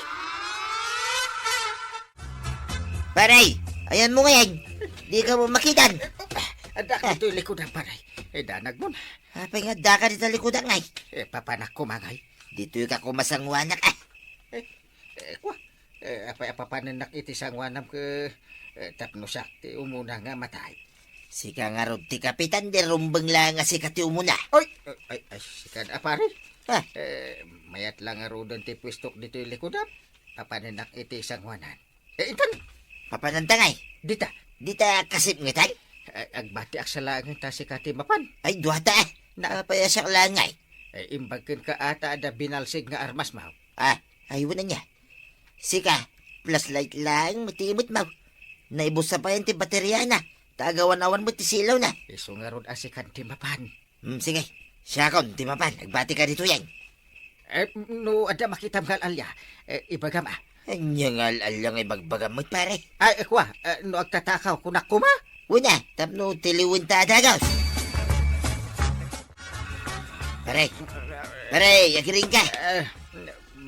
Paray, ayan mo ngayon. Di ka mo makitan. Ada ka ito'y likodan paray. Danag mo na. Apay nga, daka dito likodan ngay. Papanak ko mangay. Dito yung kakumasangwanak ah. Kwa. Apay iti sang wanam ke tapno sakti umuna nga matay. Sika nga rod ti kapitan, di rumbang lang nga sika ti umuna. Ay, sikan apari. Ha? Mayat lang nga rodon ti pwistok dito yung likodan. Papanak iti sang wanan. Itan, Papanantangay. dita. Dita kasip ngitan. Agbati ak sa langit ta si kati mapan. Ay, duwata ah. Napayasak lang ngay. Imbagkin ka ata ada binalsig nga armas mo. Ayun na niya. Sika, plus light lang, matimot mo. Naibusa pa yan ti baterya na. Tagawan-awan mo ti silaw na. Iso nga rod asikan ti mapan. Sige, siya kon, ti mapan. Nagbati ka dito yan. No, ada makita mga alya. Ibagam ah. Anya nga alang ay bagbagamot pare. Ay, kwa, no agtatakaw kunak kuma. Una, tapno tiliwin ta adagaw. Pare, yakiring ka.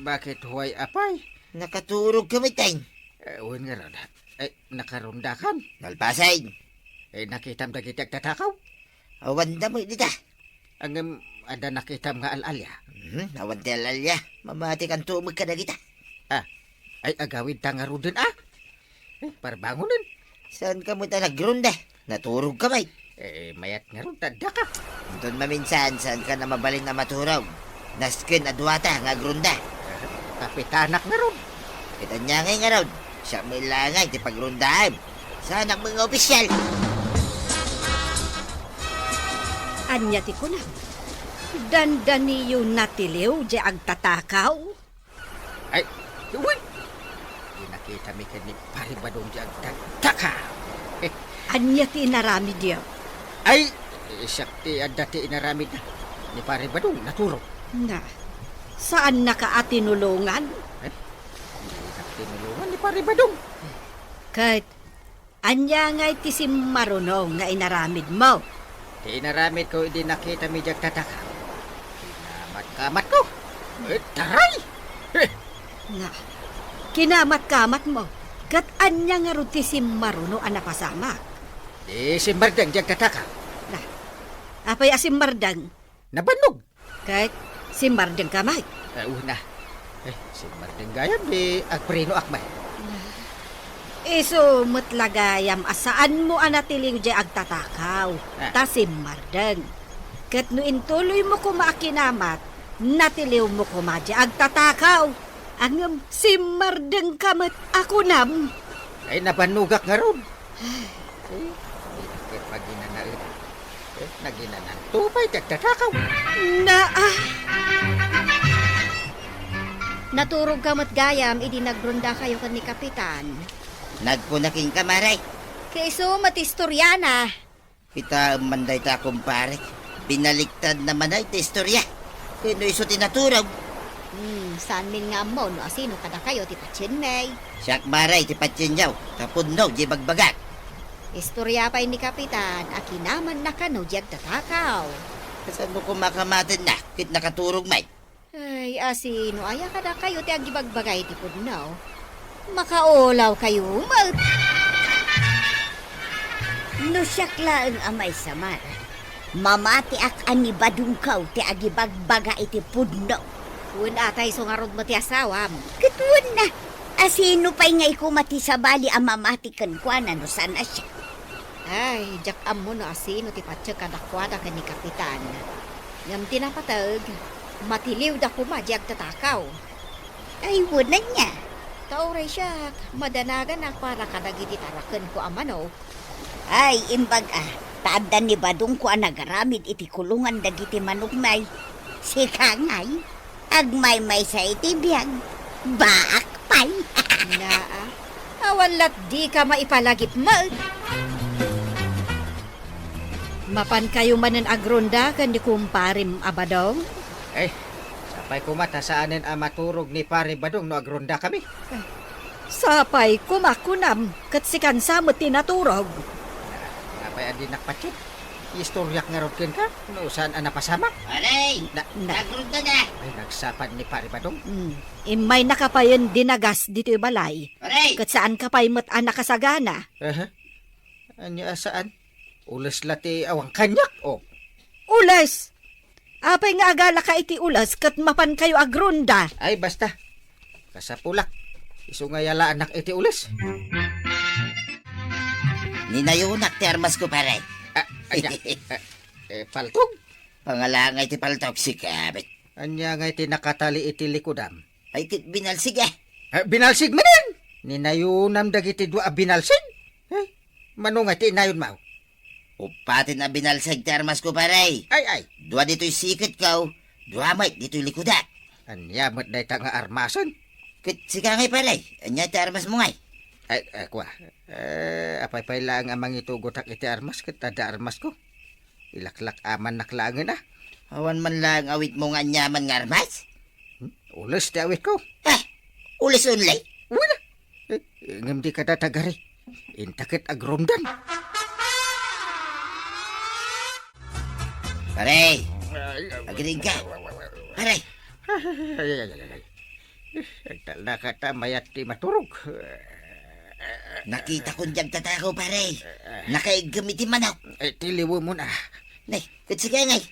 Bakit huway apay? Nakaturog kami tayo. Uwan nga rod. Nakarundakan. Nalpasay. Nakitam na kita agtatakaw. Awan da mo dita. Ang ada nakitam nga alalya. Awan ti alalya. Mamati kan tumag ka na kita. Ay, agawid ta nga rodon ah. Parbangunin. Saan ka mo ta nagrunda? Naturog kamay. Mayat nga rod, tanda ka. Doon maminsan, saan ka na mabalin na maturog? Naskin adwata nga grunda. Kapitanak nga rod. Kita niya ngay nga raw. Siya may langay ti pagrundahan. Saan ang mga opisyal? Anya ti ko na. Dandaniyo natiliw di agtatakaw. Ay, uwan. Di nakita mi ka ni paribadong di agtataka. Anya ti inaramid niyo. Ay, sakti ang dati inaramid na. Ni pare Badong naturo. Na, saan nakaatinulungan? Hindi tinulungan ni pare Badong. Kahit anya nga iti si marunong nga inaramid mo. Di inaramid ko, hindi nakita mi diyag tataka. Kinamat-kamat ko. Taray! Nga, kinamat-kamat mo. Kat anya nga rin ti si maruno ang napasamak. Di si Mardang diyag tataka. Na, apay asim mardang. Nabanog. Kahit si mardang kamay. Una. Si Mardang gayam di agprino akmay. Iso mutlagayam asaan mo anatiling di agtatakaw. Ta si mardang. Kat no intuloy mo kumakinamat, natiliw mo kumadya agtatakaw. Angam si mardang kamat ako nam. Ay nabanugak nga ron. Hindi pag ginanaid. Naginanan. Tupay tagtatakaw. Naturog ka mat gayam, idi nagrunda kayo kan ni Kapitan. Nagpunaking kamaray. Kaiso matistoryana. Kita manday ta kumpare. Binaliktad naman ay istorya. Kino iso tinaturog. Saan min nga mo, no asino kada kayo ti Patsin May. Siyak maray ti patsinyaw. Tapundog di bagbagak. Istorya pa ni Kapitan, akinaman na kano diag tatakaw. Saan mo kumakamatin na? Kit nakaturog may. Ay, asino, aya kada kayo ti agibagbagay ti pudnaw. Makaolaw kayo, No siyakla ang amay samar. Mamati ak ani badungkaw ti agibagbaga iti pudno. Kun atay so nga rod mo ti asawam. Katuan na. Asino pa'y nga ikumati sa bali ang mamati kan kwa na no sana siya. Ay, jak mo no asino ti patsa kadakwada ka ni Kapitan. Ngam tinapatag, matiliw da kumadyag tatakaw. Ay, wala niya. Tauray siya, madanagan na para kadagiti tarakan ko ang manok. Ay, imbag taaddan ni Badong ko ang nagaramid iti kulungan dagiti manok may. Si Kangay, agmay-may sa iti biyag. Baak pay. Naa, awan di ka maipalagip Mapan kayo manan agronda kan di kumparim abadong. Sapay kumata saanin ang maturog ni pare Badong no agronda kami. Sapay kumakunam kat si kansa mo tinaturog. Sapay adi nakpatsit. Istoryak nga ron ka. No saan ang napasama. Aray! Na. Nagrunta na! Ay nagsapan ni pare Badong. Imay nakapayon dinagas dito balay. Aray! Kat saan kapay mat anak kasagana. Anya saan? Ulas lati awang kanyak. Ulas! Apay nga agala ka iti ulas kat mapan kayo agronda. Ay basta. Kasapulak. Iso nga yala anak iti ulas. Ninayunak ti armas ko pare. Anya. Paltog. Pangalangay ti paltok si kabit. Anya nga iti nakatali iti likudam. Ay kit binalsig Binalsig manin! Ninayunam dagiti dua binalsig. Manong nga ti inayon mao. Upatin na binalsig ti armas ko pare. Ay. Dua dito'y sikit kaw. Dua may dito'y likuda. Anya mo't day ta nga armasan. Kit sika ngay pare. Anya ti armas mo ngay. Ay, kwa. Apay lang amang itugotak iti armas. Kitada armas ko. Ilaklak aman naklangin Awan man lang awit mo nga nyaman nga armas. Ulas ti awit ko. Ulis unlay. Wala. Ngam di ka tatagari. Intakit agrondan. Pare. Agaling ka. Pare. Nagtala ka ta mayat di maturog. Nakita kong diyag tatakaw pare. Nakaigamiti manok. Tiliwo mo na. Nay, kit sika ngay.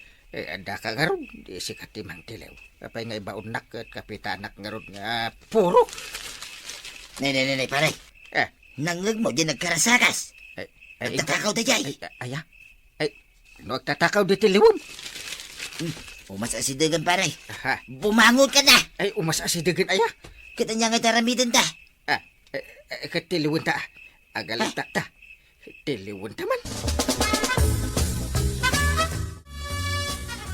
Anda ka nga ron. Di si katimang tilew. Kapay nga ibaunak at kapitanak nga ron nga puro. Nay, pare. Nanglag mo di nagkarasakas. Nagtatakaw da jay. Aya. Nagtatakaw di tiliwon. Umas asidagan pare. Aha. Bumangon ka na. Ay, umas asidagan aya. Kita niya nga taramidan ta. Katiliwon ta. Agalita ta. Tiliwon ta man.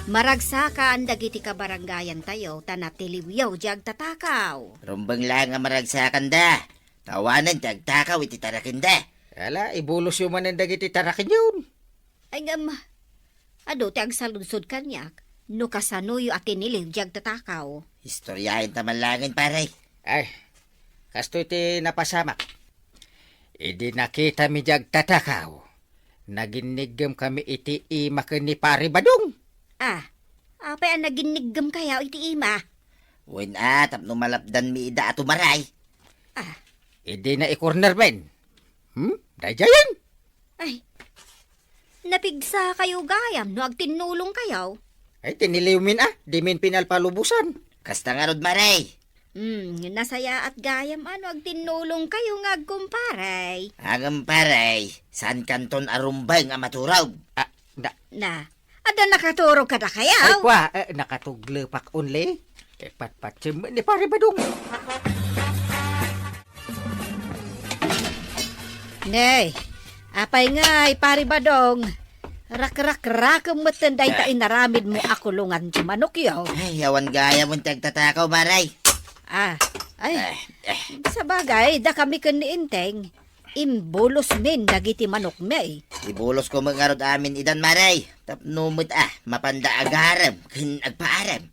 Maragsaka ang dagiti kabaranggayan tayo, tanatiliwyaw diag tatakaw. Rumbang lang nga maragsakan da. Tawanan tagtakaw iti tarakin da. Ala, ibulos yung manin dagiti tarakin yun. Ay ngam, ado ti agsaludsod kanyak, no kasano yu atin niliw jag tatakaw. Istoryahin taman langin, paray. Ay, kasto iti napasamak. Idi nakita mi jag tatakaw. Naginigam kami iti ima ni pare Badong. Apay ang naginigam kayaw iti ima. Wen tapno malapdan mi ida ato maray. Idi na i-corner men. Dayayan. Ay, napigsa kayo gayam, no agtinulong kayaw. Ay, tiniliw min di min pinalpalubusan. Kasta nga rod maray. Nasaya at gayam ano agtinulong kayo nga agkumparay. Agam paray, saan kanton arumbay nga maturaw? Na, ada nakaturo ka na Ay, kayaw. kwa, nakatuglepak unli. Patpatsim ni pare Badong. Nay, apay nga, pari Badong. Rak-rak-rak matanday ta inaramid mo akulungan si manok yaw. Ay, awan gaya mong tagtatakaw, maray. Sa bagay, da kami kaniinteng. Imbulos min dagiti manok may. Ibulos ko mga rod amin idan, maray. Tapno mo't mapanda agaram, kin agpaaram.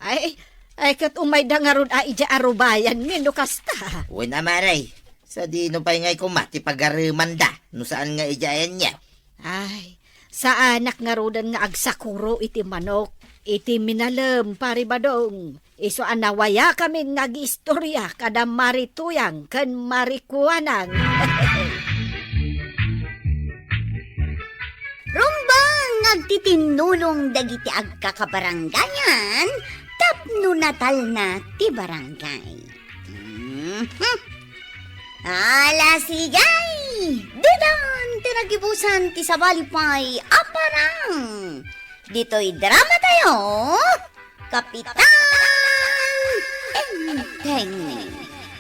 Ay kat umay da nga ron ija arubayan min no kasta. Wen maray. Sa di no pa'y ngay kumati pagaruman da. No saan nga ijayan niya. Ay, sa anak nga rodan nga agsakuro iti manok. Iti minalem, pari Badong. Iso anawaya kami nga giistorya kada marituyang kan marikuanang. Rumbang agtitinulong dagiti agkakabaranggayan, tapno natal na ti barangay. Ala sigay! Didan tinagibusan ti sabalipay aparang. Dito'y drama tayo, Kapitan Enteng.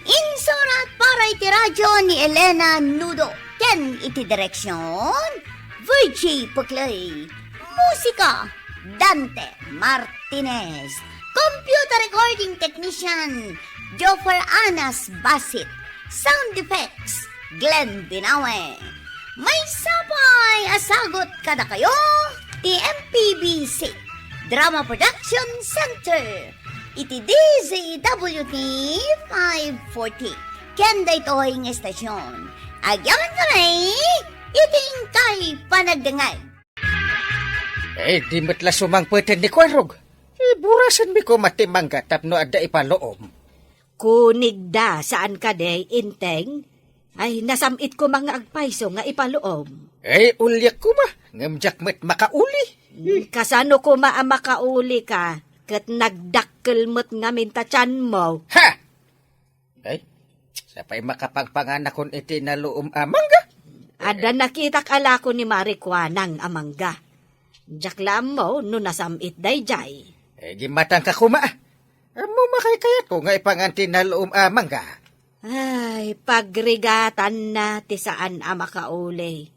Insurat para iti radyo ni Elena Nudo. Ken iti direksyon, Virgie Puclay. Musika, Dante Martinez. Computer recording technician, Joffer Anas Basit. Sound effects, Glenn Binawe. May sabay asagot kada kayo, TMPBC Drama Production Center. Iti DZWT 540. Kenda ito'y ng estasyon. Agyaman kami, iting kay panagdangay. Di matla sumangputin ni Kwarog. Burasan mi ko matimangga tapno adda ipaloom. Kunigda saan ka day, inteng? Ay, nasamit ko mga agpaiso nga ipaloom. Ulyak ko ma. Ngamjak met makauli. Kasano ko makauli ka? Kat nagdakkel mo't nga mintatyan mo. Ha! Sapay makapagpanganak kon iti na luom amangga. Ada nakita kala ko ni Marikwanang amangga. Jaklam mo no nasamit day jay. Gimatang ka kuma. Amo makaykayat ko nga ipanganti na luom amangga. Ay, pagrigatan na ti saan makauli.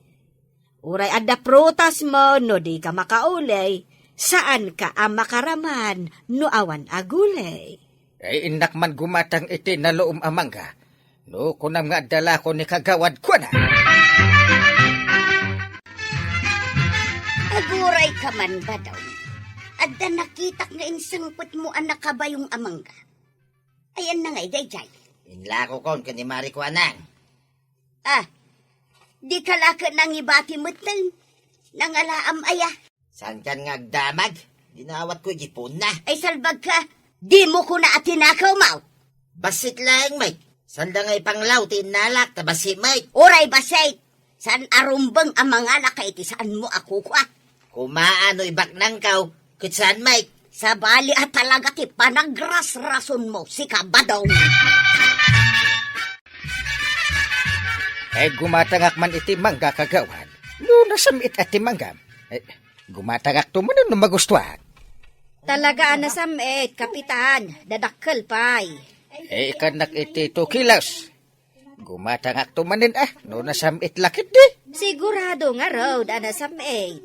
Uray adda prutas mo no di ka makauli. Saan ka makaraman no awan agulay. Inak man gumatang iti na luom amangga. No kunam nga dala ko ni kagawad ko na. Aguray ka man ba daw? Adda nakitak nga insangpot mo anak ka ba yung amangga? Ayan na ngay, dayjay. Inlako kon kan ni Marikwanang. Di ka laka nang ibati mutal. Nang alaam aya. Saan kan nga agdamag? Dinawat ko ipon na. Ay salbag ka, di mo ko na atinakaw mau. Basit lang, mate. Saan da nga ipanglaw, tinalak, tabasi, mate. Oray basay, saan arumbang ang mga anak iti saan mo ako kwa? Kumaano ibak nang kaw, kutsan, mate. Sa bali at talaga ti panagras-rason mo si Kabadaw. Gumatangak man iti mangga kagawad. No nasamit ati mangga. Gumatangak to man no magustuhan. Talaga nasamit, kapitan. Dadakkel pay. Kanak iti 2 kilos. Gumatangak to manin no nasamit lakit di. Sigurado nga road nasamit.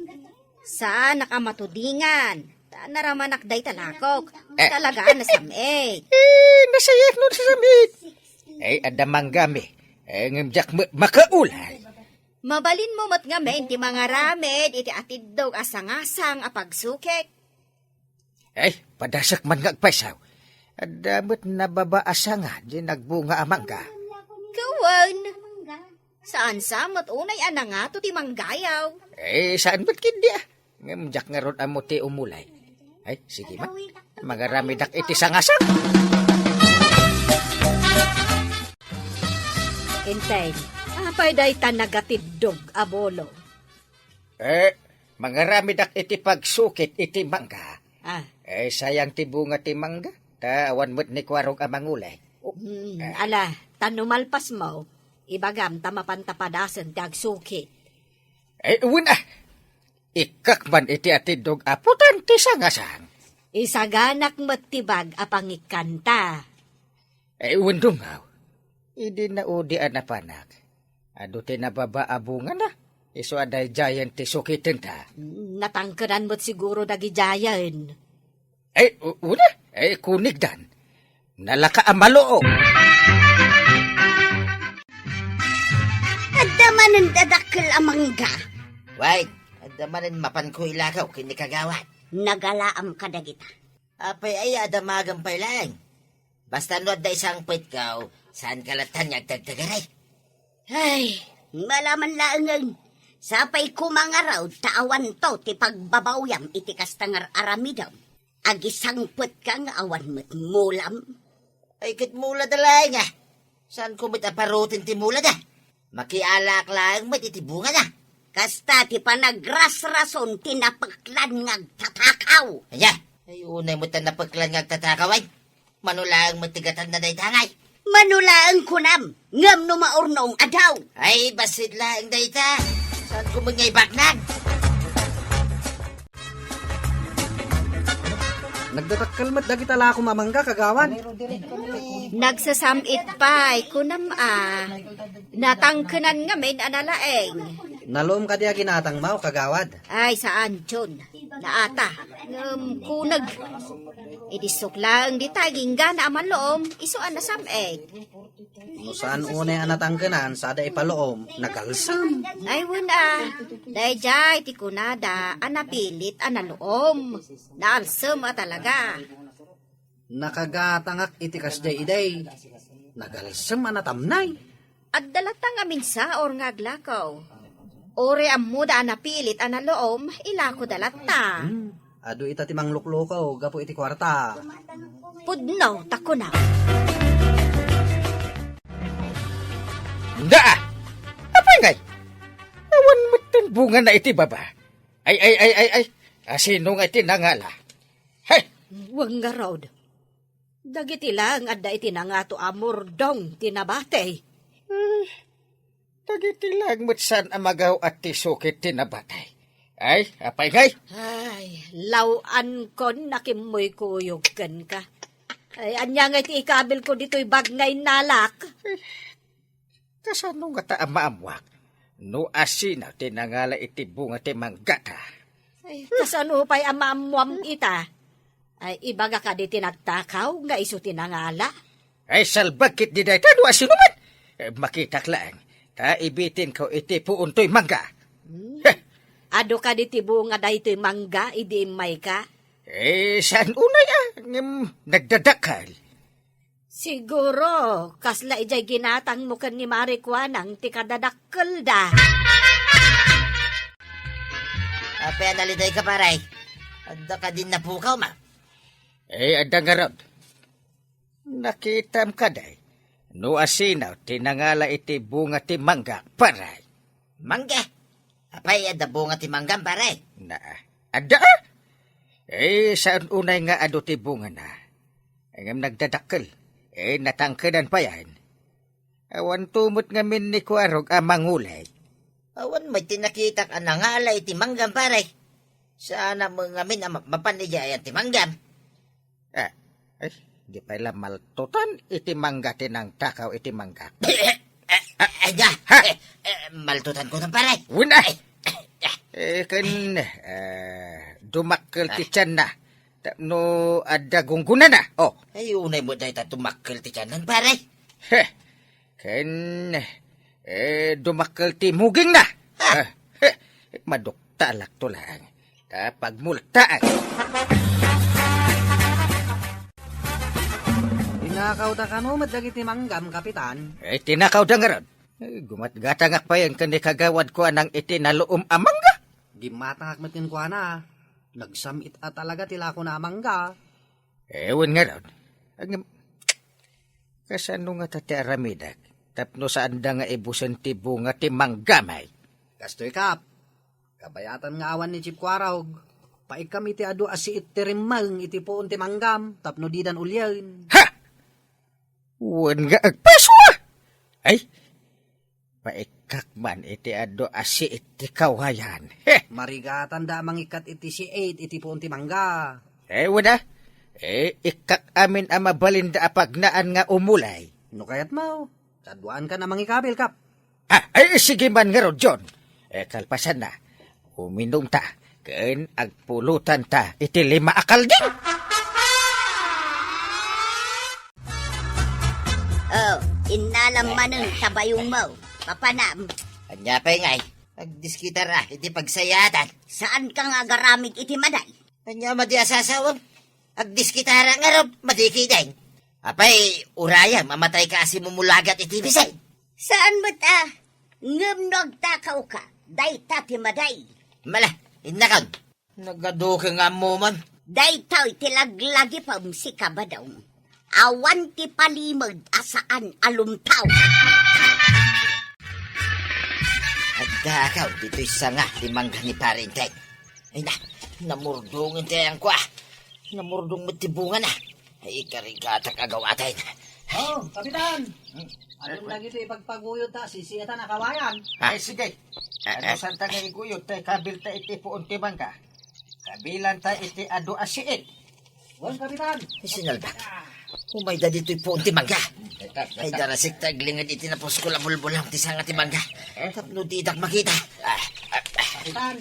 Saan nakamatudingan? Naramanak day talakok. Talaga nasamit. Nasayak no nasamit. Ada mangga mi. Ngimjak makaulay. Mabalin mo mat ngamen ti mga ramed iti atiddog asangasang apagsukek. Padasak man ngagpaisaw. Adamot na babaasa nga di nagbunga amangga. Kawan. Saan sa mat unay ananga to ti manggayaw? Saan ba't kindi Ngimjak nga ron amo ti umulay. Sige man. Mga ramidak iti sangasang. Intay, apay day tanagatiddog abolo. Mga ramidak iti pagsukit iti mangga. Ah, Sayang ti bunga ti mangga. Awan mo't ni kwarog amangulay. ala, tanumalpas mo, ibagam tamapantapadasan ti agsukit. Una. Ikakman iti atidog aputan ti sangasang. Isaganak matibag apangikanta. Undungaw. Idi na udi anapanak. Ado ti nababaabungan na. Iso aday giant ti sukitin ta. Natangkeran mo't siguro dagijayan. Una. Kunigdan. Nalaka amaloo. Adaman ang dadakkel amangga. Wait, adamanin mapan ko ilakaw kini kagawad. Nagalaam ka dagita. Apay ay adamagang pailang. Basta no da isang pitkaw, saan kalatan nagtagtagaray? Ay, malaman laangan. Sapay kumangaraw, taawan to, ti pagbabawyam, iti kastangar aramidam. Agisangput kang awan mo't mulam. Ay kit mula dalay nga. Saan ko aparutin ti mula da? Makialak lang mat iti bunga na. Kasta ti panagras-rason, tinapaklan ngagtatakaw. Anya, ay unay mo napaglan ngagtatakaway. Manulang matigatan na day tangay. Manulaan kunam, ngam no maurnong adaw. Ay, basit lang day ta. Saan ko mga ibaknan? Nagdatakkalmat dagiti tala ako mamangga kagawan. Nagsasamit pa, kunam natangkenan ngamen analaeng. Naloom ka diya ginatang mau kagawad. Ay, saan, John? Naata. Kunag. Idisok lang, di taging gana amalom, isuan na sameg. No saan unay anatangkenan, sada ipaloom, nagalsam. Ay, wala. Dahil jay, ti kunada, anapilit, analoom. Naalsam talaga. Nakagatangak iti kasday iday. Nagalsam anatamnay. At dalatang amin sa or ngaglakaw. Ore ang muda anapilit, analoom, ilako dalata. Ado ita ti mangluklukaw, gapo iti kwarta. Pudno, tako na. Da! Apangay! Awan mo't bunga na iti baba. Ay. Sino nga iti nangala? Hey! Huwag nga raod. Dagiti lang adda iti nangato amurdong tinabate. Dagiti lang mo't san amagaw at ti sukit tinabatay. Ay, apangay! Ay, lawan kon nakimoy kuyog kan ka. Ay, anya nga iti ikabil ko dito'y bagngay nalak. Kasano nga ta amaamwak? No asina tinangala iti bunga ti manggata. Ay, kasano pa'y amamuam ita? Ay, ibaga ka di tinagtakaw nga iso tinangala. Ay, salbagkit di dahi tano asino man. Makitak lang, ta ibitin ko iti puuntoy mangga. Ado ka di tibunga dahito'y mangga, idi may ka? Saan unay nagdadakal? Siguro, kasla ijay ginatang mo kan ni Marikwanang ti kadadakkel da. Apay analiday ka paray. Adda ka din napukaw ma. Adda nga rod. Nakitam ka day. No asinaw, tinangala iti bunga ti mangga, paray. Mangga. Apay adda bunga ti manggam paray. Adda? Saan unay nga ado ti bunga na? Ngam nagdadakkel. Natangkedan pa yan. Awan tumot ngamin ni Kuarog amangulay. Awan may tinakitak anangala iti manggam paray. Sana mo ngamin mapanijayan ti manggam. Di pala maltutan iti mangga tinang takaw iti mangga. Adda. Maltutan ko ng paray. Wuna! Dumakkel ti tiyan na. No, adda gunggunan na. Ay, unay mo dahi tumakkel ti tiyanan paray. Ken, dumakal ti muging na. Maduktalak to lang. Pagmultaan. Tinakaw ta kano madagiti manggam, Kapitan. Tinakaw da nga ron. Gumatgatangak pa yan kani kagawad ko anang itinaloom amangga. Gimatangak matin ko na. Nagsamit at talaga tila ko na mangga. Ewan nga ron. Kasano nga tati aramidak? Tapno saan da nga ibusan ti bunga ti manggamay. Kastoy kap. Kabayatan nga awan ni Chip Kwarahog. Paik kami ti adu asi itirimang iti poon ti manggam. Tapno didan ulyan. Ha! Wan nga agpaswa! Ay! Paikak man iti ado asi iti kawayan. Marigatan da mangikat iti si 8 iti poon ti mangga. Wala. Ikak amin ang mabalinda apagnaan nga umulay. No kayat mo. Kaduan ka na mangikabil kap. Sige man nga ron, John. Kalpasan na. Uminom ta. Ken agpulutan ta iti 5 akal din. Oh, inalam manang tabayong mo. Papanam, Anya pa ngay. Agdiskita ra, iti pagsayatan. saan ka nga garamid iti maday? Anya madi asasawang. Agdiskita ra nga ro, madiki din. Apay, uraya, mamatay ka asi mumulagat iti bisay. Saan mo ta? Ngumnog takaw ka, day tati maday. Mala, inakon. Nagado ka nga mo man. Day tao itilaglagi pa si kabadaw. Awan ti palimag asaan alumtaw. Agdakaw, dito'y sanga, limang ni parintay. Ay na, namurdungin tayang kwa. Namurdong matibungan na. Ay, karigata kagawatay na. Oh, Kapitan. Anong lagi ito ipagpaguyod ta, sisiyatan na kawayan. Sige. Ano santa nga iguyod tay kabil ta iti puon ti mangga. Kabilan ta iti ado asiit. Well, Kapitan. Sinalbak. Umay da dito'y punti mangga. Ay, darasik taglingad iti napos ko labulbulang ti sanga ti mangga. Tapno didak makita. Kapitan,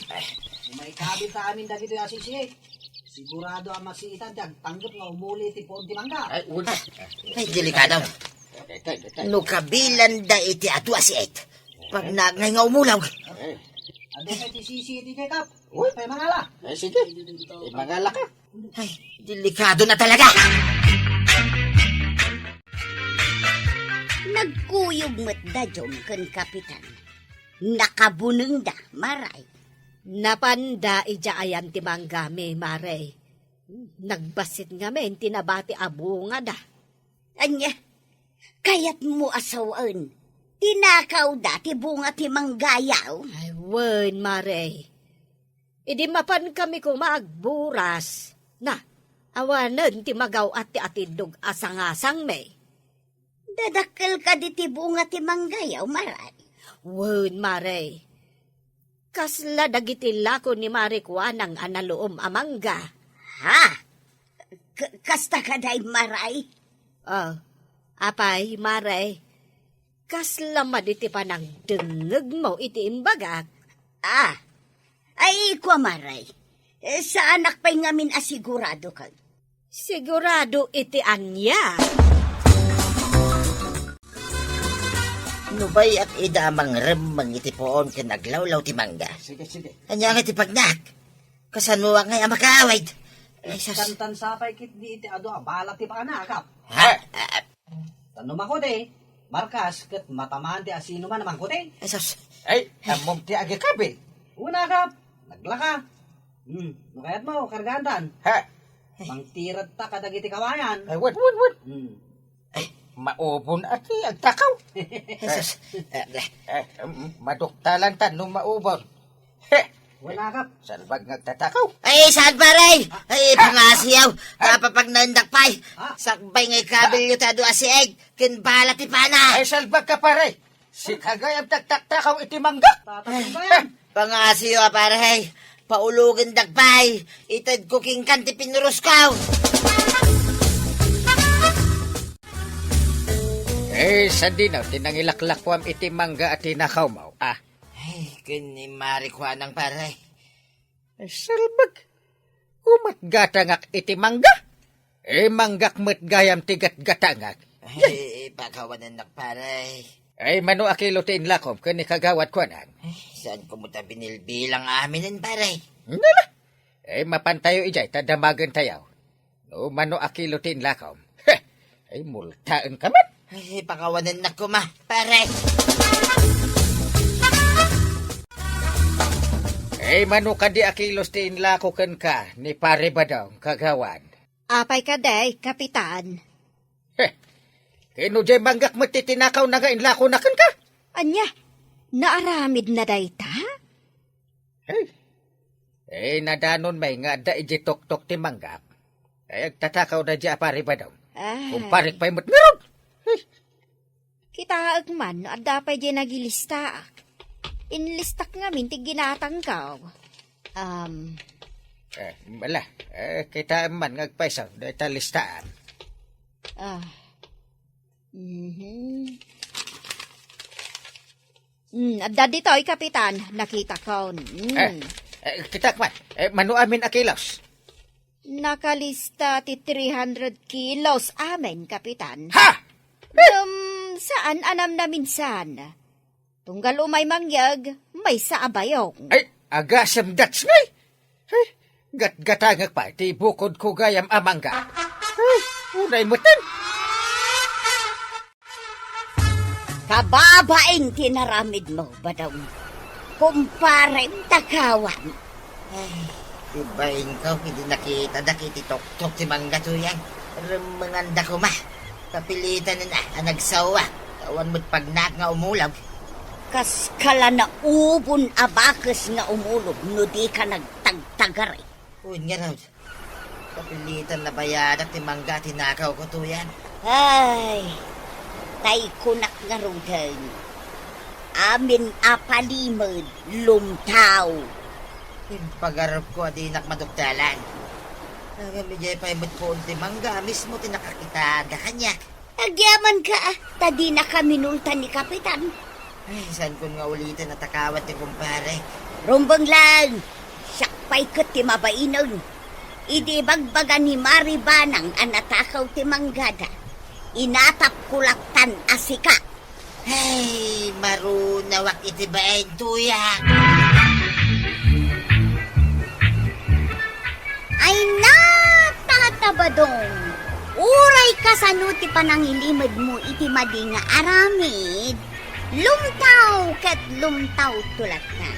may kabil ta amin dagito yung asisi. Sigurado ang masiitan tiyag tanggap nga umuli ti poon ti mangga. Ay, delikado. No kabilan da iti ato asiit. Pag nagngay nga umulaw. Ado kay ti sisi iti kap. Uy, pay mangala. Sige. Mangala ka. Ay, delikado na talaga. Nagkuyog mo't da jom kan kapitan. Nakabuneng da, maray. Napanda ija ayan ti manggami, Mare. Nagbasit nga men, tinabati abunga da. Anya, kayat mo asawaan. Tinakaw da ti bunga ti manggayaw. Ay, wen, Mare. Idi mapan kami kumagburas. Na, awanan ti magaw at ti atidog asang-asang me. Dadakkel ka di ti bunga ti manggayaw, maray. Wen, Mare. Kasla dagiti lako ni Mare Kuanang analoom amangga. Ha? Kasta ka day, maray? Oh, apay, Mare. Kasla maditi pa nang dengeg mo iti imbagak. Ay, kwa maray. Sa anak pa'y ngamin asigurado ka. Sigurado iti anya. Nubay at idamang remang iti poon ka naglawlaw ti mangga. Sige. Anya nga ti pagnak. Kasanuwa nga yung makaawid. Ay, Kantan sapay kit di iti ado abala ti pakanakap. Ha? Tanong ako de. Markas, kat matamaan ti asino man naman ko de. Ay, amom ti agi kabil. Una kap, naglaka. Nukayat mo, kargantan. Ha? Mangtirad ta kadagiti kawayan. Ay, what? Maubon ati agtakaw. Maduktalan ta nung maubon. Wala kap. Salbag nagtatakaw. Ay, saan paray? Ay, pangasiyaw. Kapapag nandakpay. Sakbay ngay kabilyo tado asieg. Kinbala ti pana. Ay, salbag ka pare. Si kagayam tagtaktakaw iti mangga. Tatanong ba yan? Pangasiyaw paray. Paulugin dakpay. Itad ko kingkan ti pinuruskaw. Sa dinaw, tinangilaklakwam iti mangga at tinakaw mo. Ay, kini marikwanang paray. Ay, salbag. Umat gatangak iti mangga. Manggak met gayam tigat gatangak. Ay, pakawanan na paray. Ay, mano akilo ti inlakom, kani kagawad ko nan. Saan ko mo ta binilbilang aminin paray? Nala! Ay, mapantayo ijay, tadamagan tayaw. No, mano akilo ti inlakom. Heh! Ay, multaan ka man. Ay, pakawanan na ko ma, paray. Ay, mano ka di akilos ti inlako kan ka, ni pare ba daw, kagawad. Apay ka day, kapitan. Heh! Kino jay manggak matitinakaw na nga inlako na kan ka? Anya, naaramid na day ta? Hey. Eh, nadanon may nga da tok-tok ti manggak. Ay, agtatakaw na di pare ba daw. Ah, Kung parik pa'y matngarog. kita agman, at dapay di nagilista. Inlistak nga minti ginatangkaw. Wala. Kita man ngagpaisaw, dahil talistaan. At dito ay kapitan, nakita ko. Kita man, manu amin akilos. Nakalista ti 300 kilos amin, kapitan. Ha! Saan anam na minsan? Tunggal umay mangyag, may sa abayong. Ay, agasam dats ngay. Ay, gat-gatangag pa, ti bukod ko gayam amangga. Ay, unay mutan. Kababaeng tinaramid mo, Badong. Kumpareng takawan. Ay, ibain ko, hindi nakita tok-tok si Mangga tuyang. Remenganda ko ma. Kapilitan na nagsawa. Kawan mo't pagnak nga umulab. Kas kala na ubon abakas nga umulog, no di ka nagtagtagari. Uy nga raw. Kapilitan na bayadak ti Mangga tinakaw ko tuyang. Ay, tay kunak nga rudan. Amin apalimod, lumtaw. Pagarap ko adinak madugtalan. Nagamidjay pa imot po ti Mangga, mismo tinakakita da kanya. Agyaman ka, tadi na kami nultan ni Kapitan. Ay, saan ko nga ulitin natakawat ni kumpare. Rumbang lang, sakpay ka ti mabainon. Idi bagbagan ni Maribanang anatakaw ti Manggada. Inatap kulaktan asika. Ay, marunawak iti baen tuyak. Ay natatabadong. Uray kasano ti panangilimod mo iti madi nga aramid. Lumtaw ket lumtaw tulak na.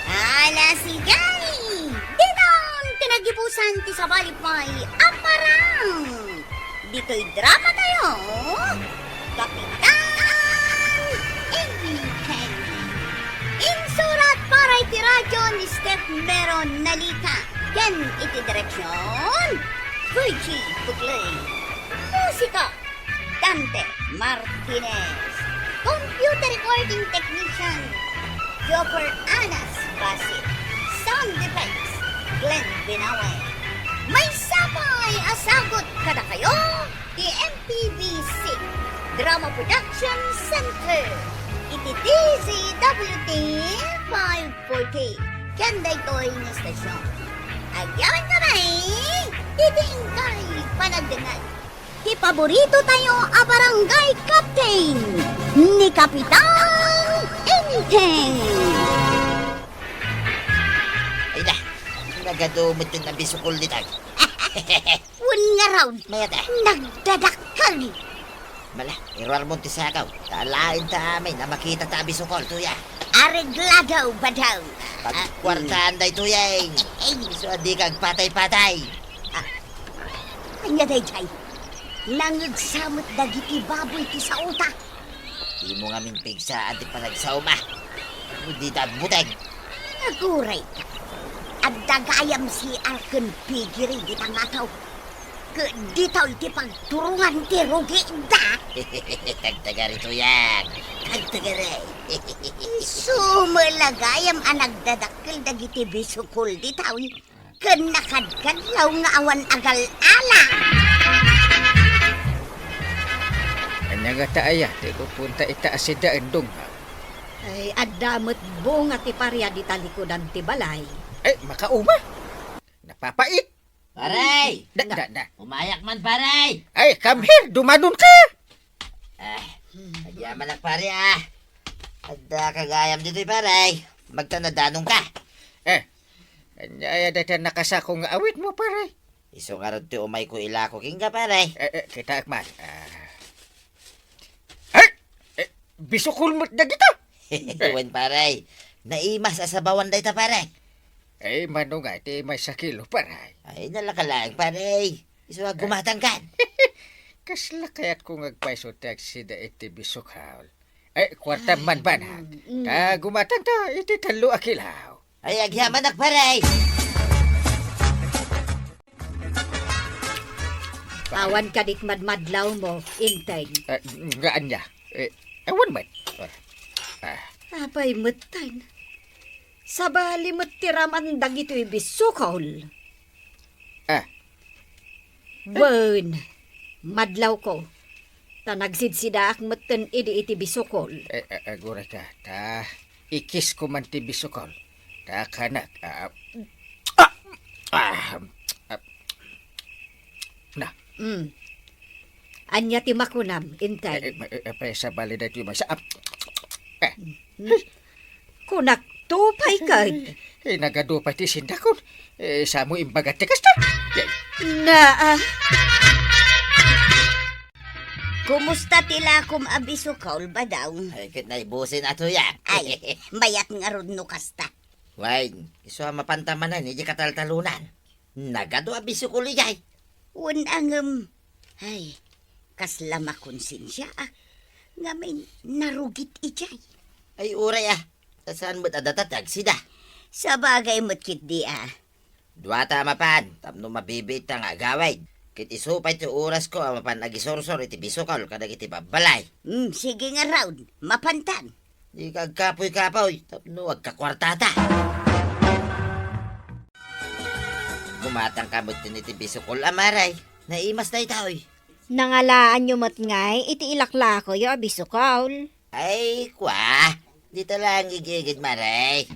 Ala sigay! Dinon tinagibusan ti sabalipay aparang. Dito'y drama tayo. Kapitan Enrique. Insurat para iti radyo ni Steph Meron Nalita. Ken iti direksyon. Fuji Bukley. Musika. Dante Martinez. Computer recording technician. Jopper Anas Basit. Sound effects. Glenn Binawe. May sapay asagot kada kayo. The MPBC Drama Production Center. Iti DZWT 540. Kanda ito'y na stasyon. Agyawan kamay. Titingkay panagdangan. Ti paborito tayo a barangay captain ni Kapitan Anything. Ay na, nagadumot yung nabisukol nitag. Un nga raw, Mayata, nagdadakal. mala, irwar mo ti sakaw. Talain ta amin na makita ta bisukol tuya. Areglado ba daw? Pagkwartaan day tuyang. So di kag patay-patay. Anya day jay. Nangagsamot dagiti baboy ti sa uta. Di mo nga min pigsa at panagsaw ma. Di ta buteg. Naguray ka. At dagayam si Arken Pigiri di tangataw. Ditaw iti pagturungan ti rugi da. Tagtagari tuyang. Tagtagari. Sumalagayam ang nagdadakil dagiti bisukol ditaw. Ken nakadkadlaw nga awan agal-ala. Anya nga taaya, di ko punta itaas si daendong. Ay, adamot bunga ti parya di talikodan ti balay. Ay, makauma. Napapait. Paray! Da. Umayak man, paray! Ay, come here, dumanon ka. Nagyaman ang pare Adda kagayam dito paray. Magtanadanong ka. Ay, dahil nakasako nga awit mo, pare. Iso nga rin ti umay ko ilako king ka paray. Kita akman. Ay! Bisukul mo't na dito. Wen paray. Naimas asabawan day ta paray. Ay, mano nga, di may sakilo, pare. Ay, nalakalang paray. Iso nga gumatang kan. Kasla kaya't kung agpaiso taxi da iti bisukal. Ay, kwarta man ba na? Ta gumatang ta, iti talo akilaw. Ay, agyaman ak paray. Awan ka dit madmadlaw mo, inteng. Ngaan niya. Ewan man. Apay mutan. Sabali mo't tiraman dagito'y bisukol. Wen, madlaw ko. Tanagsidsida ak mutan iti bisukol. Agura ka, ta ikis ko man ti bisukal. Ta kanak. Na. Anya ti makunam, inteng. Apay sa bali na ito yung masa. Kunak tupay ka. Nagado pa ti sindakon. Sa mo imbagat ti kasta. Na, Kumusta tila kum abisukaul ba daw? Ay, kit na ibusin ato yan. Ay, mayat nga rod no kasta. Wain, iso mapantamanan, hindi kataltalunan. Nagado abiso ko ligay. Unang, ay, kasla makonsensya nga may narugit ijay. Ay, uray saan mo't adatatag sida? Sa bagay mo't kit di Duwata mapan, tapno mabibit ang agaway. Kit isupay ti oras ko, mapan agisorsor iti bisukal, kadag iti babalay. Sige nga raud, mapantan. Di kagkapoy-kapoy, tapno agkakwartata. Gumatang kamot din iti bisukol, amaray. Naimas na itaoy. Nangalaan nyo mat ngay, iti ilakla ko yung abisukaul. Ay, kwa. Di talang igigid, maray.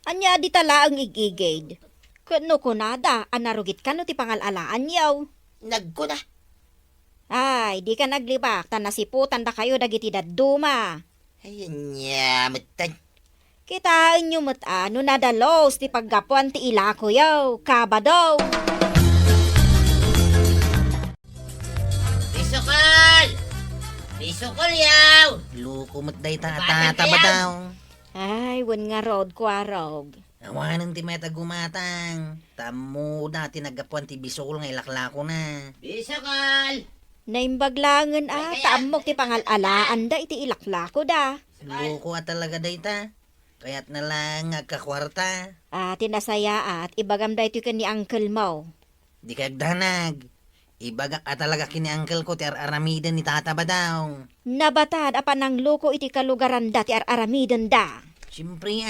Anya di tala ang igigid. Kano ko nada, anarugit ka no ti pangalalaan yaw. Nagko na. Ay, di ka naglibak, tanasiputan da kayo dagiti dadduma. Ayun niya, mutan. Kitaan nyo mat ano nadalos ti paggapuan ti ilako yaw, kabadaw. Bisukol! Bisukol yaw! Luko mo't day tataba daw. Ay, wan nga rod kwarog. Awanan ti meta gumatang. Tamo dati nagapuan ti bisukol nga ilaklako na. Bisukol! Naimbaglangan taamok ti pangalalaan da iti ilaklako da. Luko talaga day ta. Kaya't na lang agkakwarta. Tinasaya at ibagam da ito ka ni uncle mo. Di kagdanag. Ibagak talaga kini uncle ko ti aramidan ni tataba daw. Nabatad apan ng loko iti kalugaran da ti aramidan da. Siyempre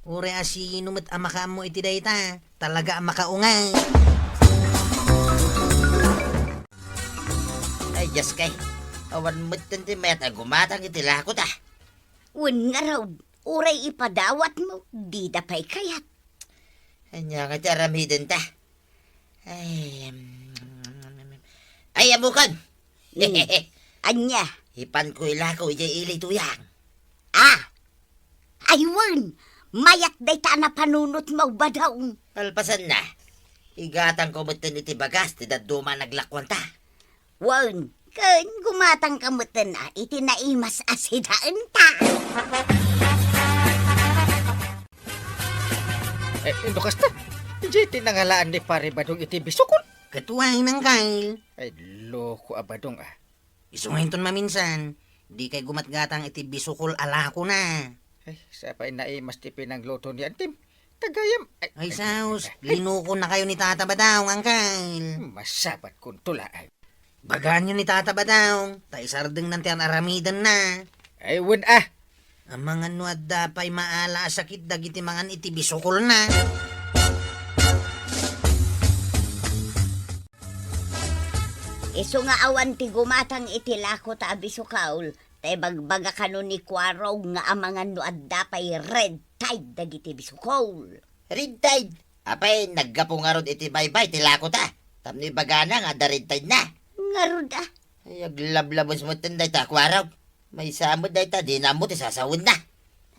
ure asino mo't amaka mo iti day ta. Talaga amakaungay. Ay, Diyos kay. Awan mo't tanti meta gumatang itilako ta. Un nga raud, uray ipadawat mo, di dapay kayat. Anya nga tiaramidan ta. Ay, amukan! Anya, Hipan ko ilako, ijay ili tuyang. aywan, mayat day ta na panunot mo ba daw? Palpasan na. Igatang ko mutin iti bagas, ti daduma naglakwan ta. Wan, kan gumatang kamutan iti naimas asidaan ta. Ito kasta. Iti tinangalaan ni pare badong iti bisukol. Katuwang ng kail. Ay, loko abadong Isungahinton maminsan. Di kay gumatgatang iti bisukol alako na. Ay, sapay na mas ti pinangluto ni Antim. Tagayam. Ay saus, linuko na kayo ni Tata Badaw, angkal. Masabat kung tulaan. Bagaan nyo ni Tata Badaw. Taisardeng ng tiyan aramidan na. Ay, wun Ang mga nuad dapay maala sakit dagiti mangan iti bisukol na. Iso nga awan ti gumatang iti lako ta abisukaul. Tay bagbaga kano ni Kwarog nga amangan no adda pay red tide dagiti bisukol. Red tide. Apay, naggapo nga ron iti baybay, tilako ta. Tapno ibagana nga, darintay na. Ngarud ah. Ay, aglablabos mo tinday ta, kwaraw. May samod day ta, di na mo, tisasawin na.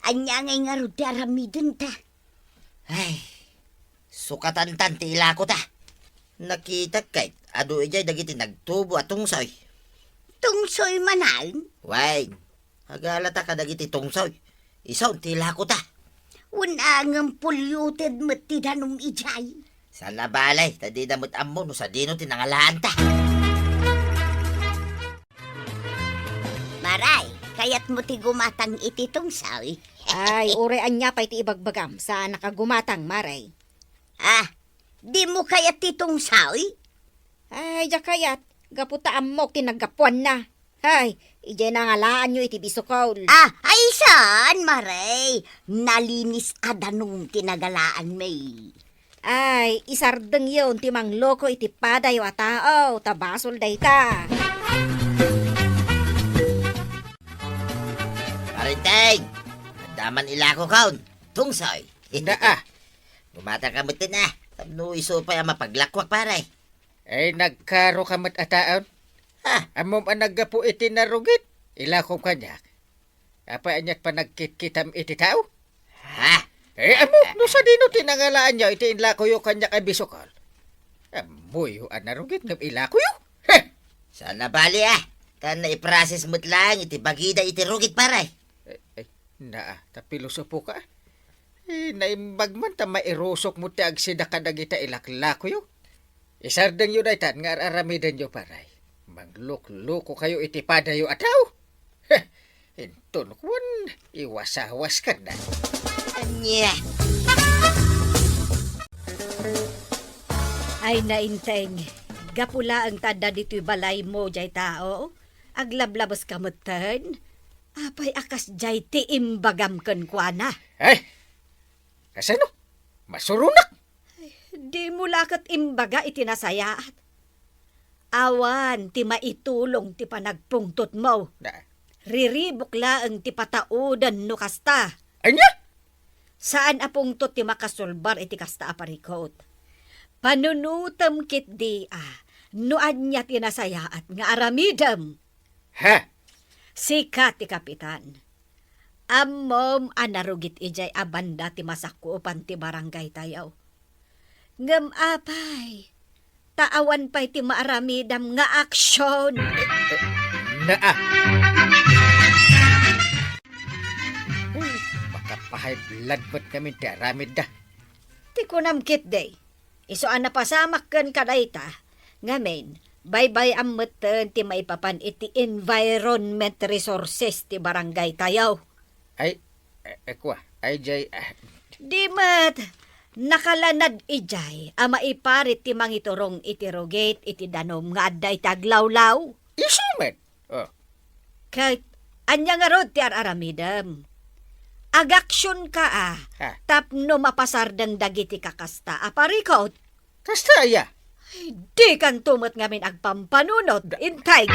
Anya ngay ngarud ti aramiden ta. Ay, sukatan-tan, tilako ta. Nakita kay, ado ijay dagiti nagtubo at tungsoy. Tungsoy manal. Why? Agalata ka dagiti tungsoy. Isaw, tilako ta. Unang polluted met ti danum ijay. Sana balay, tadi damot ammo no sa dino tinangalaan ta. Maray, kayat mo ti gumatang iti tungsoy. Ay, ure anya pa iti ibagbagam sa nakagumatang, maray. Ah, di mo kayat ti tungsoy? Ay, ja kayat, gaputa amok tinagapuan na. Ay, ije nangalaan nyo iti bisokol. Ah, ay saan, Maray? Nalinis adanong tinagalaan may. Ay, isardeng yun, timang loko iti paday wa tao, tabasol day ta. Parinteng, daman ilako kaon. Tungsoy. Na ah. Gumata ka mutin na. Tapno iso pa yung mapaglakwak paray. Ay, nagkaro ka mat ataon. Ha? Amom ang naggapo iti narugit. Ilakom kanya. Apa anyat pa nagkitkitam iti tao? Ha? Amo, no sa dino tinangalaan niya, iti inlakoyo kanya kay bisokol. Amoy, ang narugit ng ilakoyo. Heh! Sana bali ah. Kan na iprocess mo't lang iti bagida iti rugit paray. Tapilosopo ka. Naimbag man ta mairusok mo ti agsida ka dagita ilaklakoyo. Isardeng yun ay tan, nga aramidan nyo paray. Magluk-luko kayo iti padayo ataw. Heh! Inton kwan, iwasawas ka na. Anya. Ay nainteng, gapula ang tada dito'y balay mo, jay tao. Aglablabos kamutan. Apay akas jay ti imbagam kan kwa na. Ay! Kasano? Masurunak! Di mo lakat imbaga itinasayaat. Awan, ti maitulong ti panagpungtot mo. Na, Riribok laang ti pataudan no kasta. anya? Saan apungtot ti makasulbar iti kasta aparikot. Panunutam kit di noan niya tinasayaat nga aramidam. Ha? Sika ti kapitan. Ammom anarugit ijay abanda ti masakupan ti barangay tayaw. Ngem apay. Taawan pa'y ti maaramidam nga aksyon. Naa. Makapahay blood ba't kami ti aramid da? Ti kunamkit day. Isoan na pasamak ken kadayta. Ngamen, bye-bye ang meten ti maipapan iti environment resources ti barangay tayaw. Ay, kwa, ay jay, Di mat, nakalanad ijay, ama iparit ti mangiturong iti rogate iti danom nga adday taglawlaw. isumet. Oh, Kahit anya nga rod ti aramidam. Agaksyon ka Ha? tapno mapasardang dagiti kakasta aparikot. kasta ya. Di kan tumot ngamin agpampanunod, intay.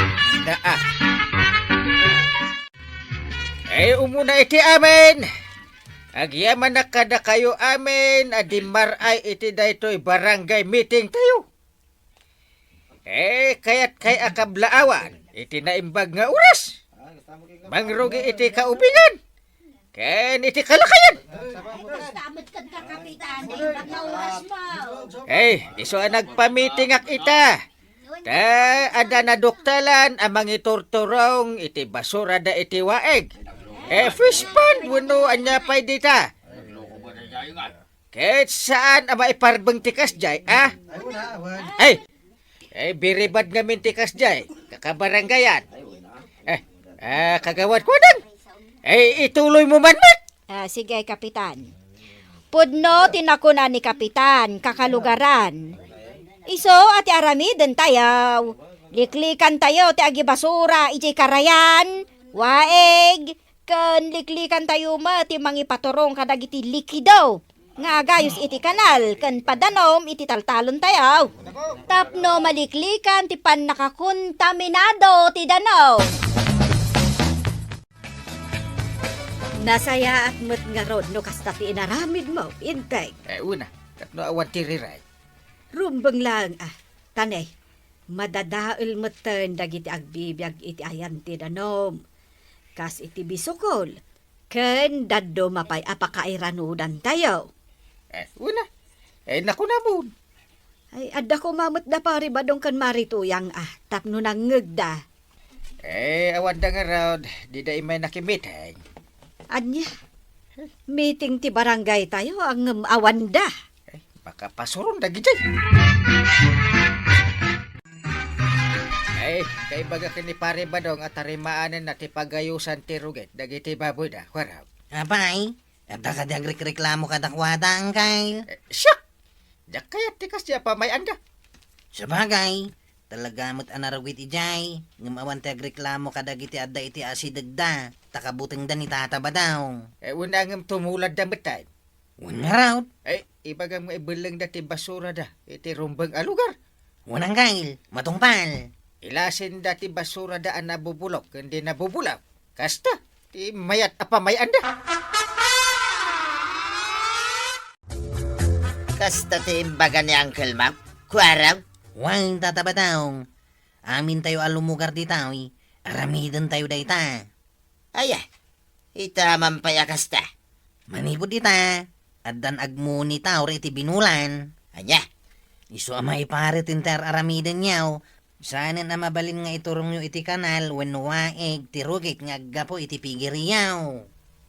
Naa. Umuna iti amin. Agyaman na kada kayo amin, adimar ay iti daytoy barangay meeting tayo. Kaya't kay akablaawan, iti naimbag nga oras. Mangrugi iti kaubingan. Ken iti kalakayan. Tamad ka kapitan, na oras mo. Iso nagpamiting ak ita. Ada na doktalan amang iturturong iti basura da iti waeg. Fish pond, wano anya pa'y dita. Kahit saan ama iparbang tikas jay, biribad ngamin tikas jay, kakabaranggayan. Kagawad ko dan. Ituloy mo man. Sige, kapitan. Pudno, tinakuna ni kapitan, kakalugaran. Iso, ati aramiden tayaw. Liklikan tayo, ti agi basura, iti karayan, waeg, kan liklikan tayo ma, ti mangipaturong kadagiti likido. Nga agayos iti kanal, kan padanom, iti taltalon tayaw. Tapno maliklikan, ti pan nakakontaminado, ti danaw. Nasaya at mo't nga rod no kasta ti inaramid mo, intay. Una, Kat no awan tiriray. Rumbang lang, tanay, madadaol mo ten dagiti agbibiyag iti ayan ti danom. Kas iti bisukol, ken daddo mapay apakairanudan tayo. Una. Naku na mo. Ay, adda ko mamot da pari badong kan marituyang tapno nang ngegda. Awan da nga raw, di da imay nakimitay. Anya, meeting ti barangay tayo ang awanda. Baka pasuron da gijay. Kay baga kini pare badong at tarimaanan na ti pagayusan ti ruget, dagiti baboy da, waraw. Apay, at ka reklamo kadakwata ang kay. Siya! Dak kaya tikas siya pamayan da. Sabagay, talagamot anarawit ijay, ngamawan ti agreklamo kadagiti adda iti asidagda, takabuting da ni tata ba daw. Una ngam tumulad da matay. Una raw, Ibagang mo ibulang da ti basura da, iti rumbang alugar. unang kail, matungpal. Ilasin da ti basura da ang nabubulok, hindi nabubulaw. Kasta, ti mayat apamayan da. Kasta ti imbaga ni Uncle Map. Kuaraw. Wang tata ba daw, amin tayo alumugar di tao, aramidan tayo da ita. Aya, itaman pa ya kasta. Manipod ita, addan agmuni tao iti binulan. Anya, Isu ama ipare tinter aramidan niyaw. Sana na mabalin nga iturong nyo iti kanal when waeg ti rugit nga aggapo iti pigiriyaw.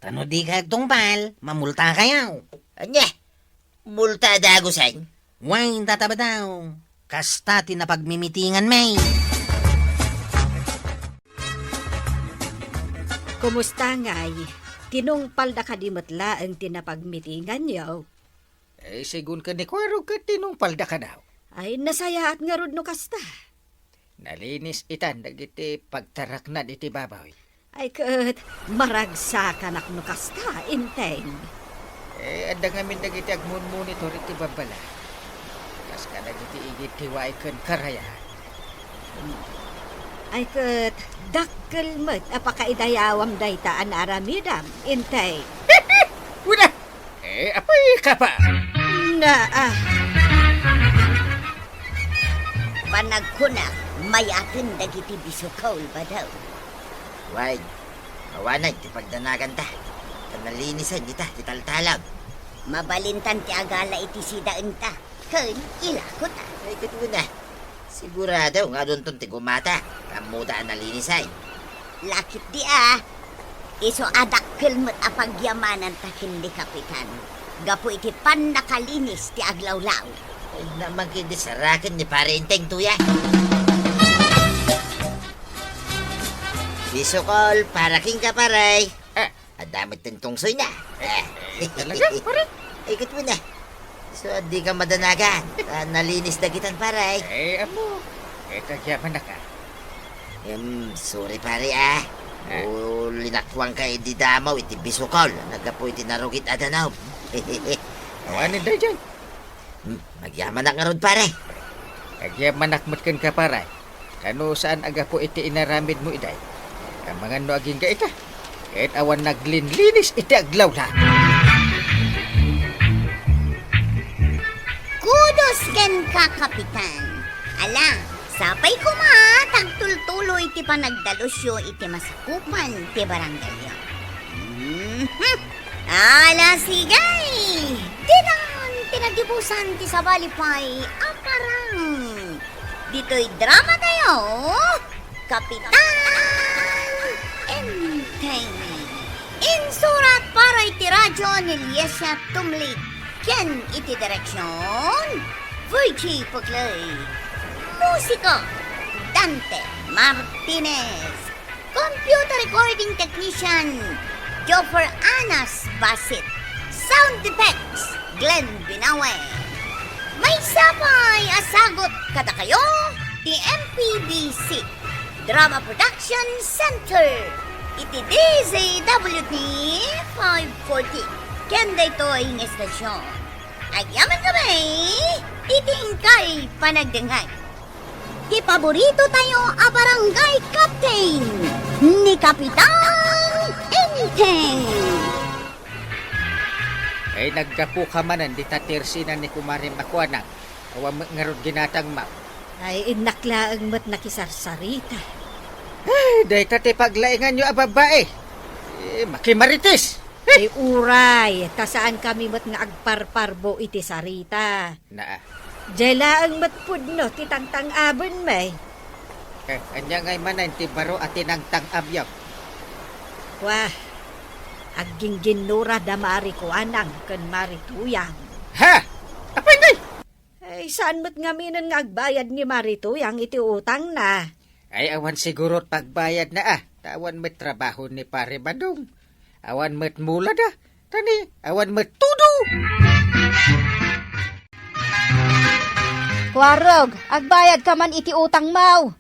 Tano di ka tungpal, mamulta kayaw. anya, multa dagusay. Wain tataba daw. Kasta tinapagmimitingan may. Kumusta ngay? Tinungpal da kadimatla ang tinapagmitingan niyo. Sigun ka ni Kuwaro ka tinungpal da ka daw. Ay, nasayaat nga rod no kasta. Nalinis itan, dagiti pagtarak na iti babaw. Ay, kat maragsakan ak no kasta, inteng. Anda ngamin dagiti agmun-monitor iti babala. Kas ka dagiti igit tiwai ken karaya. Ay, kat dakkel met apakaidayawam daytaan aramidam, inteng. Una! Apay ka pa! Na, Panagkuna, mayatin dagiti bisukol ba daw? Why, awanay, ti pagdanagan ta. Kanalinisan di ta, titaltalag. Mabalintan ti agala iti sidaan ta. Ken ilako ta. Ay, katuna. Sigurado nga doon ton ti gumata. Kamuda ang nalinisay. Lakit di Iso adakkel mo't apagyamanan ta hindi kapitan. Gapo iti pan nakalinis ti aglawlaw. Ay, naman kindi sarakin ni parenteng tuya. Bisukol, para king ka paray. Adamit tentong soy na. Talaga, pare? Ay, katuna. So, di ka madanagan. Nalinis na kitan paray. Amo. Kagyaman na ka. Sorry pare O linakwang ka di damaw iti bisukol. Nagapo iti narugit adanaw. Awanin da dyan. Magyaman na nga ron pare. Kagyaman nakmatkan ka paray. Kano saan aga po iti inaramid mo iday. Ang mga no aging ka ita. Kahit awan naglinlinis iti aglaw na. Kudos ken ka, kapitan. Ala, sapay ko tagtultulo iti panagdalusyo iti masakupan ti barangay. Ala, sigay! Dinan, tinadibusan ti sabalipay, aparang. Dito'y drama tayo, Kapitan Enteng. Insurat para iti radyo ni Liesya Tumlit. Ken iti direksyon, Virgie Puglay. Musiko, Dante Martinez. Computer recording technician, Joffer Anas Basit. Sound effects, Glenn Binawe. May sapay asagot kada kayo, di MPBC Drama Production Center. Iti DZWT 540. Kenda ito ang estasyon. Agyaman kami, itingkay panagdengay. Di paborito tayo a barangay captain ni Kapitan Enteng. Ay naggapo ka manan, di tatirsinan ni kumari makuanang. Awa ngarod ginatang map. Ay, inaklaang mat nakisarsarita. Ay, day tati paglaingan nyo ababae. Makimaritis. Ay, uray, tasaan kami mat nga agparparbo iti sarita. Naa. Jela ang matpudno, titangtang abon may. Anya ngay manan, ti baro at tinangtang abyaw. Wah, aging ginura da marikuanang kan marituyang. Ha? Apay ngay? Ay, saan mo't nga minan nga agbayad ni marituyang iti utang na? Ay awan siguro pagbayad na Tawan mo't trabaho ni pare Badong. Awan mo't mula da. Tani, awan mo't tudo. Kuwarog, agbayad ka man iti utang mau.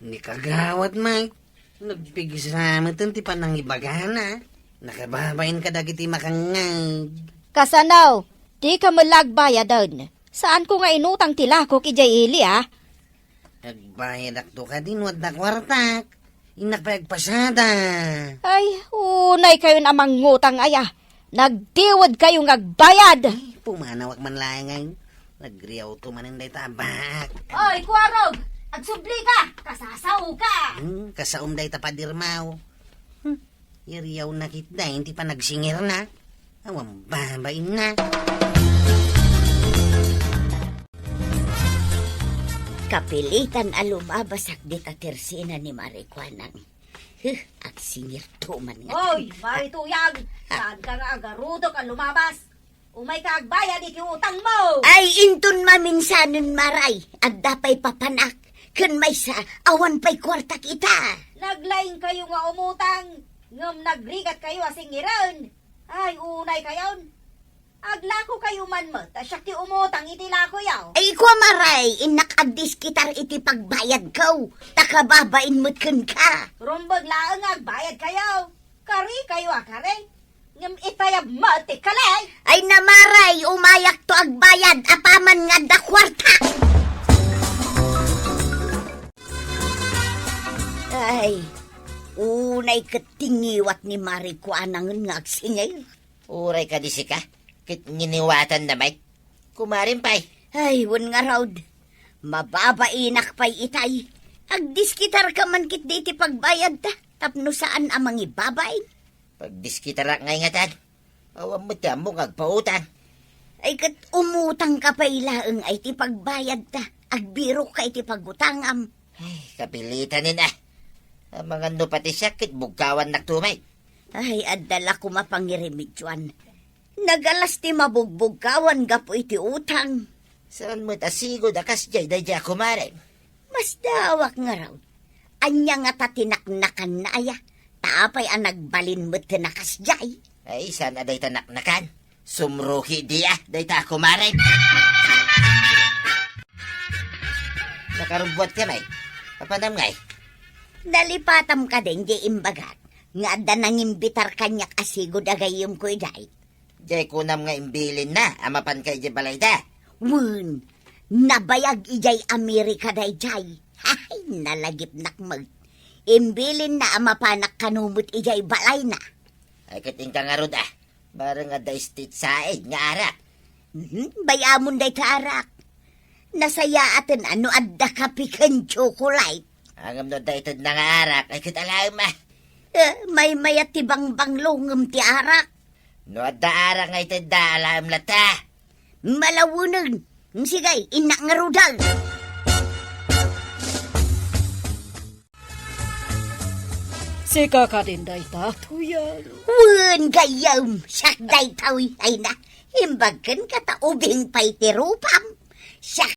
Ni kagawad, Mike. Nagpigisamat ti panangibagana. Nakababain ka dagiti makangag. Kasanaw, di ka malagbayadan. Saan ko nga inutang tilakok ijay ili Nagbayad akto ka din, wad na kwartak. Inakpagpasada. Ay, unay kayo na mangutang Nagdiwad kayo ngagbayad. Pumanawag man lang ngayon. Nagriyaw to maninday tabak. Oy, Kuwarog, agsubli ka, kasasaw ka. Kasaum day tapadirmaw. Iriyaw na kita, hindi pa nagsingir na. Awang babain na. Kapilitan alumabasak di tatersina ni Marikuanang. Agsingir to man nga. Oy, marituyang, saan ka nga agarudo ka lumabas? Umay ka agbayad iti utang mo. Ay, intun maminsanon maray, at dapay papanak, kan may sa awan pa'y kwarta kita. Naglaing kayo nga umutang, ngam nagrigat kayo asingiran. Ay, unay kayon. Aglako kayo man mo, tasyak ti umutang iti lako yaw. Ay, kwa maray, inakadis kitar iti pagbayad ko, takababain mo't kan ka. Rumbag laang agbayad kayo. Kari kayo kare. Ngam itayab mo ti kalay. Ay namaray, umayak to agbayad, apaman nga da kwarta. Ay, unay katingiwat ni Marikuanang nga agsingay. Uray ka di ka. Kit nginiwatan na may. Kumarin pa'y. Ay, wan nga raud. Mababainak pa'y itay. Agdiskitar ka man kit di iti pagbayad ta. Tapno saan amang ibabain? Pagdiskitara ngay nga tan. Awang mo mo ngagpautang. Ay kat umutang ka pa ilaang ay ti pagbayad ta. Agbiro ka iti pagutangam. Ay, kapilitanin Ang mga no pati sakit, bugkawan naktumay. Ay, adala ko mapangirimidjuan. Nagalas ti mabugbugkawan gapo iti utang. Saan mo tasigod akas jay dadya kumarin? Mas dawak nga raw. Anya nga tatinaknakan na Tapay ang nagbalin mo tinakas jay. Ay, saan aday tanaknakan? Sumruhi diya, day ta kumarin. Nakarubwat ka may. Papanam ngay. Dalipatam ka din di imbagat. Nga da nangimbitar kanyak asigod agayom ko jay. Jay kunam nga imbilin na, amapan kay jay balay da. Wun, nabayag ijay Amerika day jay. Ay, nalagip nakmag. Imbilin na amapanak kanumot ijay balay na. Ay kating ka nga rod Barang nga day state said nga arak. Bayamon day taarak. Nasaya atin ano adda kapikan chocolate. Angam no day tad na nga arak, ay kitalam May mayat ti bangbang ti arak. No adda arak nga itad da alam lata. Malawunan. Sigay, inak nga rudal. Sika ka din day tatuyan. Wen gayam, siyak day tawi ay na. Himbagan ka taubing pay tirupam. Siyak